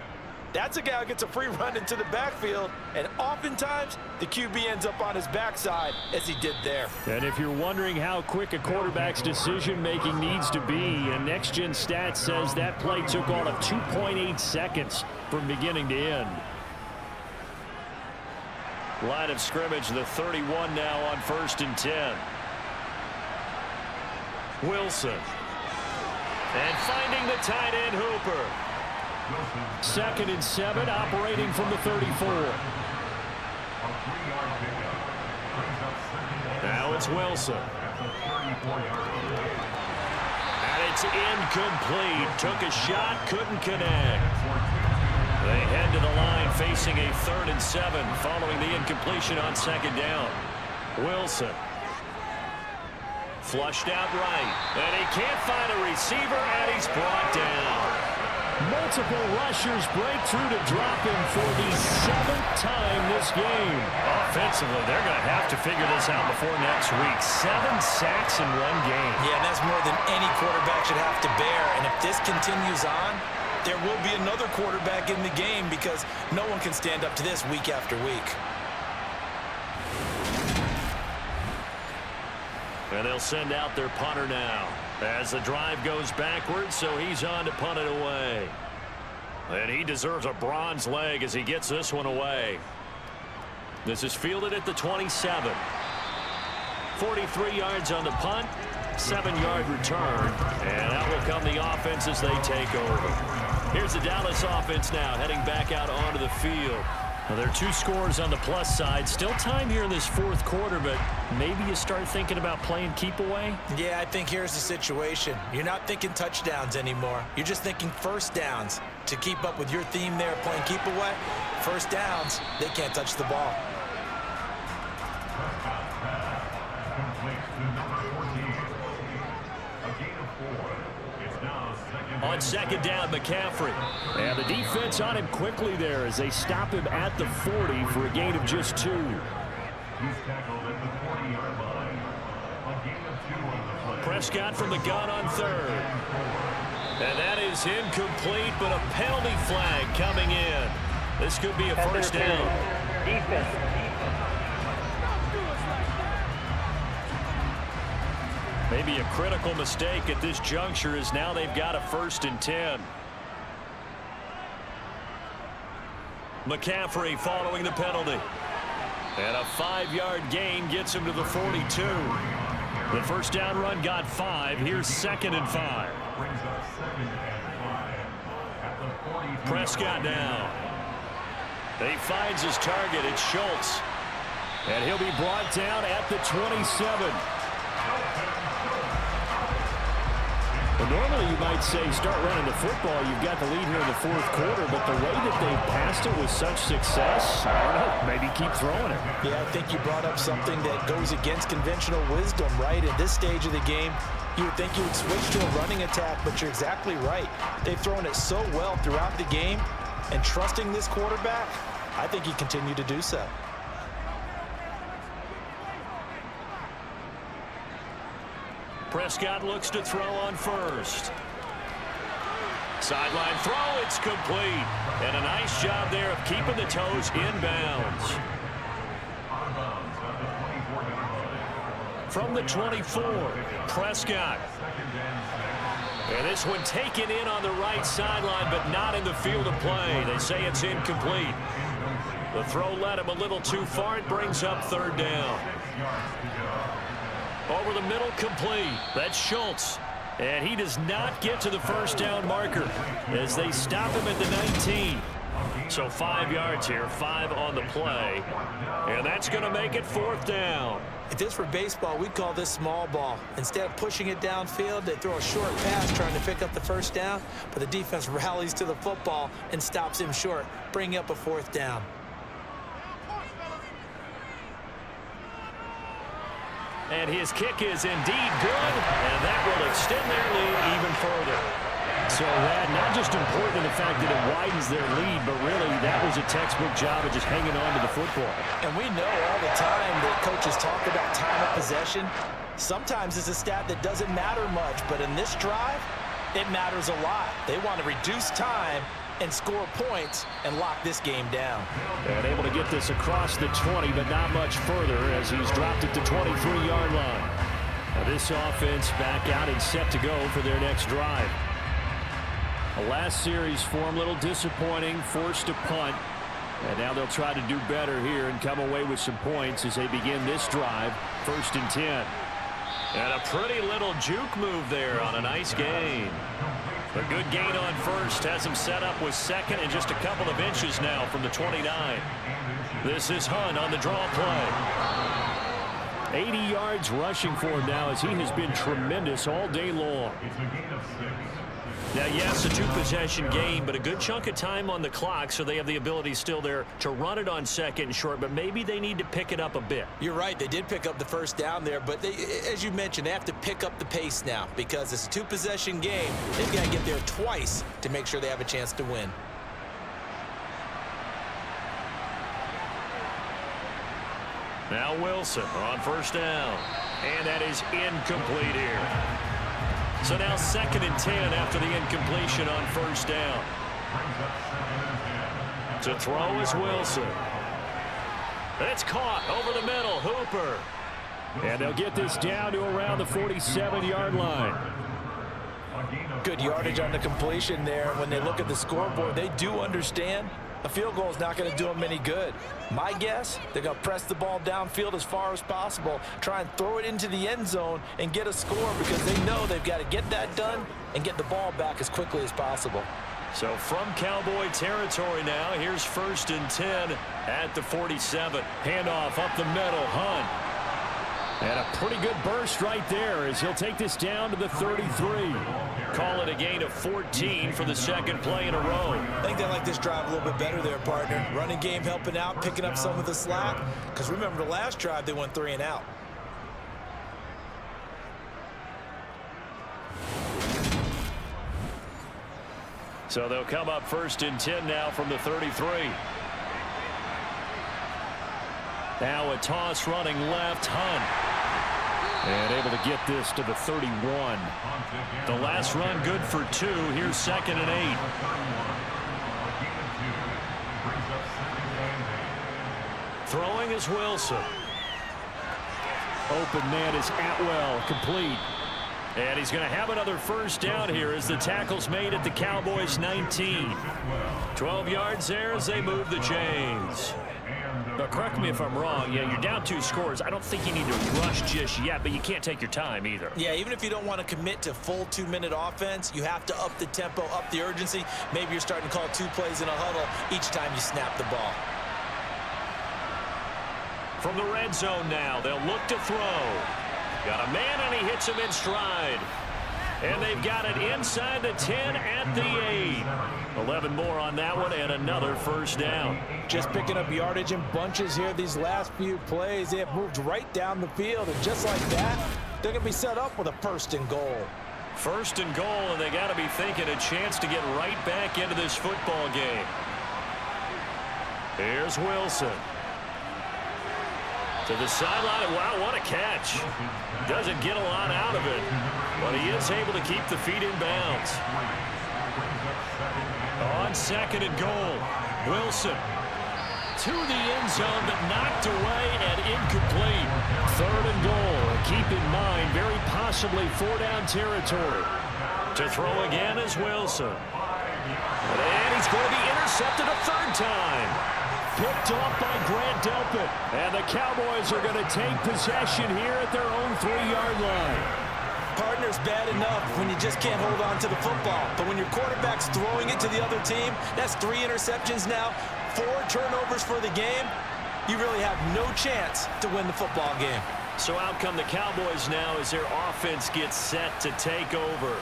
that's a guy who gets a free run into the backfield, and oftentimes the QB ends up on his backside as he did there. And if you're wondering how quick a quarterback's decision-making needs to be, and Next Gen Stats says that play took all of 2.8 seconds from beginning to end. Line of scrimmage, the 31 now on 1st and 10. Wilson. And finding the tight end Hooper. 2nd and 7, operating from the 34. Now it's Wilson. And it's incomplete. Took a shot, couldn't connect. They head to the line facing a 3rd and 7 following the incompletion on 2nd down. Wilson. Flushed out right. And he can't find a receiver, and he's brought down. Multiple rushers break through to drop him for the 7th time this game. Offensively, they're going to have to figure this out before next week. 7 sacks in one game. Yeah, and that's more than any quarterback should have to bear. And if this continues on, there will be another quarterback in the game because no one can stand up to this week after week. And they'll send out their punter now as the drive goes backwards, so he's on to punt it away. And he deserves a bronze leg as he gets this one away. This is fielded at the 27. 43 yards on the punt, 7-yard return, and out will come the offense as they take over. Here's the Dallas offense now heading back out onto the field. Well, there are 2 scores on the plus side. Still time here in this 4th quarter, but maybe you start thinking about playing keep away? Yeah, I think here's the situation. You're not thinking touchdowns anymore. You're just thinking first downs. To keep up with your theme there, playing keep away, first downs, they can't touch the ball. On 2nd down, McCaffrey. And the defense on him quickly there as they stop him at the 40 for a gain of just 2. Prescott from the gun on 3rd. And that is incomplete, but a penalty flag coming in. This could be a first down. Defense. Maybe a critical mistake at this juncture is now they've got a 1st and 10. McCaffrey following the penalty. And a 5-yard gain gets him to the 42. The first down run got 5. Here's 2nd and 5. Prescott now. He finds his target. It's Schultz. And he'll be brought down at the 27. Well, normally you might say start running the football. You've got the lead here in the 4th quarter, but the way that they've passed it with such success, I don't know, maybe keep throwing it. Yeah, I think you brought up something that goes against conventional wisdom, right? At this stage of the game, you would think you would switch to a running attack, but you're exactly right. They've thrown it so well throughout the game, and trusting this quarterback, I think he continued to do so. Prescott looks to throw on 1st. Sideline throw, it's complete. And a nice job there of keeping the toes inbounds. From the 24, Prescott. And this one taken in on the right sideline, but not in the field of play. They say it's incomplete. The throw led him a little too far. It brings up 3rd down. Over the middle, complete. That's Schultz. And he does not get to the first down marker as they stop him at the 19. So 5 yards here, 5 on the play. And that's going to make it 4th down. If this were baseball, we'd call this small ball. Instead of pushing it downfield, they throw a short pass trying to pick up the first down, but the defense rallies to the football and stops him short, bringing up a 4th down. And his kick is indeed good, and that will extend their lead even further. So that not just important in the fact that it widens their lead, but really that was a textbook job of just hanging on to the football. And we know all the time that coaches talk about time of possession. Sometimes it's a stat that doesn't matter much, but in this drive, it matters a lot. They want to reduce time and score points and lock this game down. And able to get this across the 20, but not much further as he's dropped at the 23-yard line. Now this offense back out and set to go for their next drive. The last series for him, a little disappointing, forced to punt. And now they'll try to do better here and come away with some points as they begin this drive, 1st and 10. And a pretty little juke move there on a nice gain. A good gain on first has him set up with second and just a couple of inches now from the 29. This is Hunt on the draw play. 80 yards rushing for him now as he has been tremendous all day long. Now, yes, a two-possession game, but a good chunk of time on the clock, so they have the ability still there to run it on second and short, but maybe they need to pick it up a bit. You're right. They did pick up the first down there, but they, as you mentioned, they have to pick up the pace now because it's a two-possession game. They've got to get there twice to make sure they have a chance to win. Now Wilson on first down, and that is incomplete here. So now 2nd and 10 after the incompletion on first down. To throw is Wilson. It's caught over the middle. Hooper. And they'll get this down to around the 47-yard line. Good yardage on the completion there. When they look at the scoreboard, they do understand a field goal is not going to do them any good. My guess, they're going to press the ball downfield as far as possible, try and throw it into the end zone and get a score because they know they've got to get that done and get the ball back as quickly as possible. So from Cowboy territory now, here's 1st and 10 at the 47. Handoff up the middle, Hunt. And a pretty good burst right there as he'll take this down to the 33. Call it a gain of 14 for the second play in a row. I think they like this drive a little bit better there, partner. Running game helping out, picking up some of the slack. Because remember, the last drive, they went 3 and out. So they'll come up 1st and 10 now from the 33. Now a toss running left, Hunt. And able to get this to the 31. The last run good for 2. Here's 2nd and 8. Throwing is Wilson. Open man is Atwell, complete. And he's going to have another first down here as the tackle's made at the Cowboys 19. 12 yards there as they move the chains. But correct me if I'm wrong. Yeah, you're down 2 scores. I don't think you need to rush just yet, but you can't take your time either. Yeah, even if you don't want to commit to full 2-minute offense, you have to up the tempo, up the urgency. Maybe you're starting to call 2 plays in a huddle each time you snap the ball. From the red zone now, they'll look to throw. Got a man, and he hits him in stride. And they've got it inside the 10 at the 8. 11 more on that one, and another first down. Just picking up yardage in bunches here these last few plays. They have moved right down the field, and just like that, they're going to be set up with a 1st and goal. 1st and goal, and they got to be thinking a chance to get right back into this football game. Here's Wilson. To the sideline. Wow, what a catch. Doesn't get a lot out of it, but he is able to keep the feet in bounds. On 2nd and goal, Wilson to the end zone, but knocked away and incomplete. 3rd and goal. Keep in mind, very possibly 4-down territory. To throw again is Wilson. And he's going to be intercepted a 3rd time. Picked off by Grant Delpit. And the Cowboys are going to take possession here at their own 3-yard line. Partner's bad enough when you just can't hold on to the football. But when your quarterback's throwing it to the other team, that's 3 interceptions now, 4 turnovers for the game. You really have no chance to win the football game. So out come the Cowboys now as their offense gets set to take over.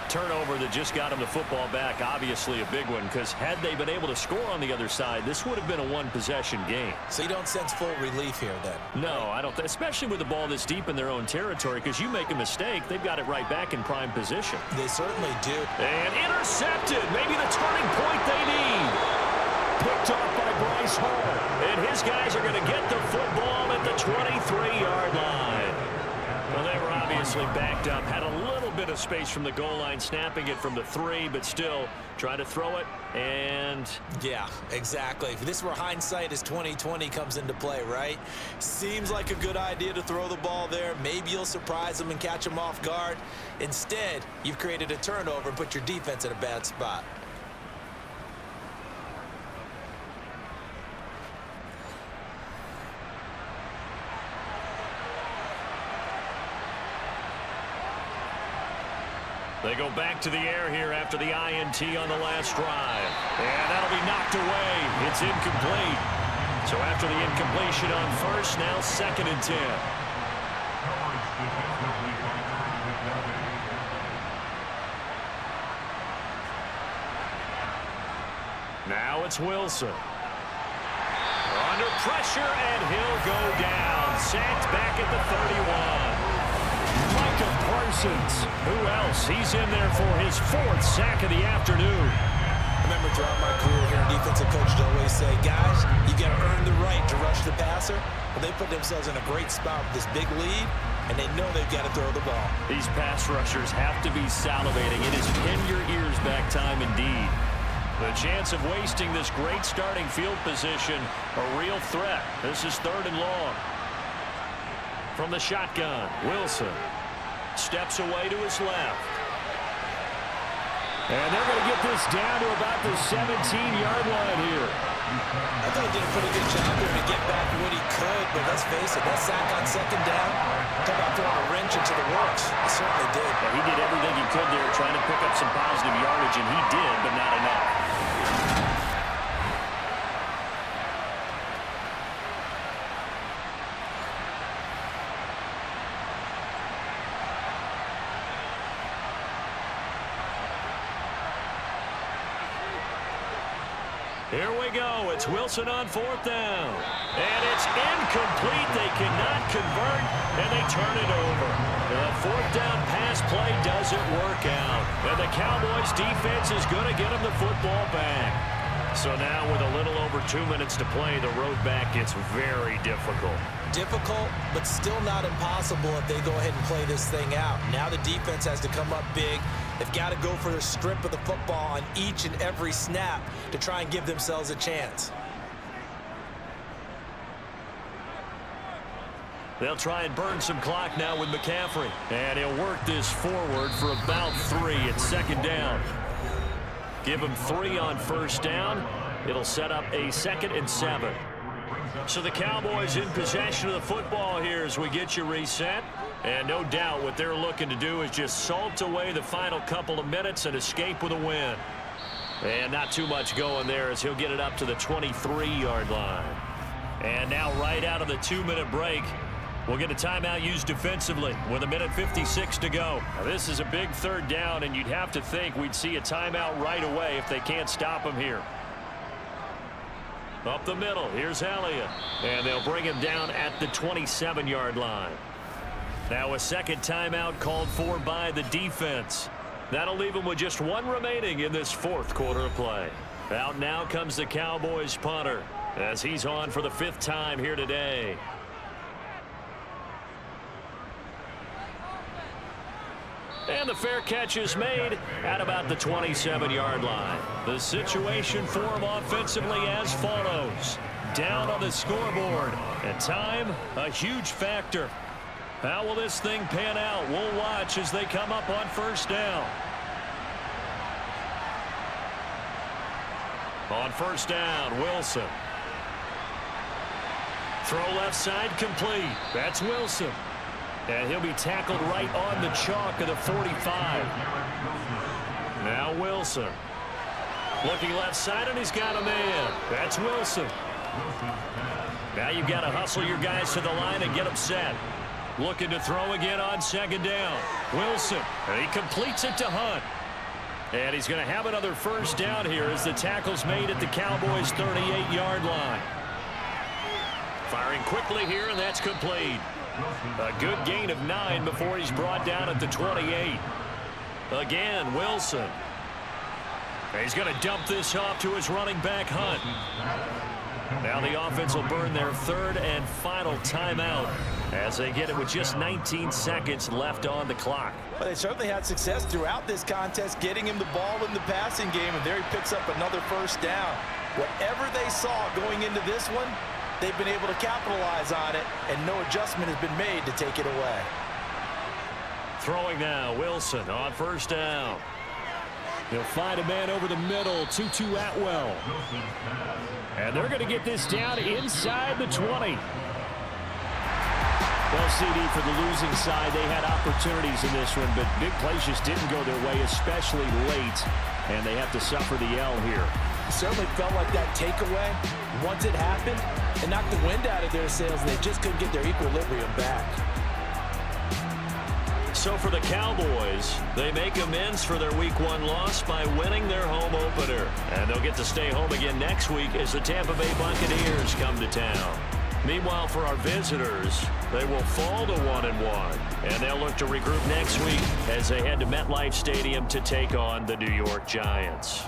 Turnover that just got them the football back, obviously a big one, because had they been able to score on the other side, this would have been a 1-possession game. So you don't sense full relief here then? No, I don't, especially with the ball this deep in their own territory, because you make a mistake, they've got it right back in prime position. They certainly do. And intercepted, maybe the turning point they need. Picked off by Bryce Hall, and his guys are going to get the football at the 23-yard line. Well, they were obviously backed up, had a little bit of space from the goal line, snapping it from the 3, but still trying to throw it, and... Yeah, exactly. If this were hindsight as 2020 comes into play, right? Seems like a good idea to throw the ball there. Maybe you'll surprise them and catch them off guard. Instead, you've created a turnover and put your defense in a bad spot. They go back to the air here after the INT on the last drive. And that'll be knocked away. It's incomplete. So after the incompletion on first, now 2nd and 10. Now it's Wilson. Under pressure, and he'll go down. Sacked back at the 31. Micah Parsons. Who else? He's in there for his 4th sack of the afternoon. I remember throughout my career here, defensive coaches always say, guys, you got to earn the right to rush the passer. Well, they put themselves in a great spot with this big lead, and they know they've got to throw the ball. These pass rushers have to be salivating. It is pin your ears back time indeed. The chance of wasting this great starting field position, a real threat. This is 3rd and long. From the shotgun, Wilson steps away to his left. And they're going to get this down to about the 17-yard line here. I thought he did a pretty good job there to get back what he could, but let's face it, that sack on 2nd down, talk about throwing a wrench into the works. He certainly did. Yeah, he did everything he could there trying to pick up some positive yardage, and he did, but not enough. Here we go. It's Wilson on 4th down. And it's incomplete. They cannot convert, and they turn it over. The 4th down pass play doesn't work out. And the Cowboys defense is going to get them the football back. So now with a little over 2 minutes to play, the road back gets very difficult. Difficult, but still not impossible if they go ahead and play this thing out. Now the defense has to come up big. They've got to go for the strip of the football on each and every snap to try and give themselves a chance. They'll try and burn some clock now with McCaffrey. And he'll work this forward for about 3 at 2nd down. Give him 3 on 1st down. It'll set up a 2nd and 7. So the Cowboys in possession of the football here as we get you reset. And no doubt what they're looking to do is just salt away the final couple of minutes and escape with a win. And not too much going there as he'll get it up to the 23-yard line. And now right out of the 2-minute break, we'll get a timeout used defensively with 1:56 to go. Now, this is a big 3rd down, and you'd have to think we'd see a timeout right away if they can't stop him here. Up the middle, here's Elliott. And they'll bring him down at the 27-yard line. Now a 2nd timeout called for by the defense. That'll leave them with just 1 remaining in this 4th quarter of play. Out now comes the Cowboys punter as he's on for the 5th time here today. And the fair catch is made at about the 27-yard line. The situation for him offensively as follows. Down on the scoreboard. And time, a huge factor. How will this thing pan out? We'll watch as they come up on 1st down. On 1st down, Wilson. Throw left side complete. That's Wilson. And he'll be tackled right on the chalk of the 45. Now Wilson. Looking left side, and he's got a man. That's Wilson. Now you've got to hustle your guys to the line and get them set. Looking to throw again on 2nd down. Wilson. And he completes it to Hunt. And he's going to have another 1st down here as the tackle's made at the Cowboys' 38-yard line. Firing quickly here, and that's complete. A good gain of 9 before he's brought down at the 28. Again, Wilson. He's going to dump this off to his running back, Hunt. Now the offense will burn their 3rd and final timeout as they get it with just 19 seconds left on the clock. Well, they certainly had success throughout this contest getting him the ball in the passing game, and there he picks up another 1st down. Whatever they saw going into this one, they've been able to capitalize on it, and no adjustment has been made to take it away. Throwing now, Wilson on 1st down. He'll find a man over the middle, Tutu Atwell. And they're going to get this down inside the 20. Well, CD, for the losing side, they had opportunities in this one, but big plays just didn't go their way, especially late, and they have to suffer the L here. It certainly felt like that takeaway, once it happened, it knocked the wind out of their sails, and they just couldn't get their equilibrium back. So for the Cowboys, they make amends for their Week 1 loss by winning their home opener. And they'll get to stay home again next week as the Tampa Bay Buccaneers come to town. Meanwhile, for our visitors, they will fall to 1-1. And they'll look to regroup next week as they head to MetLife Stadium to take on the New York Giants.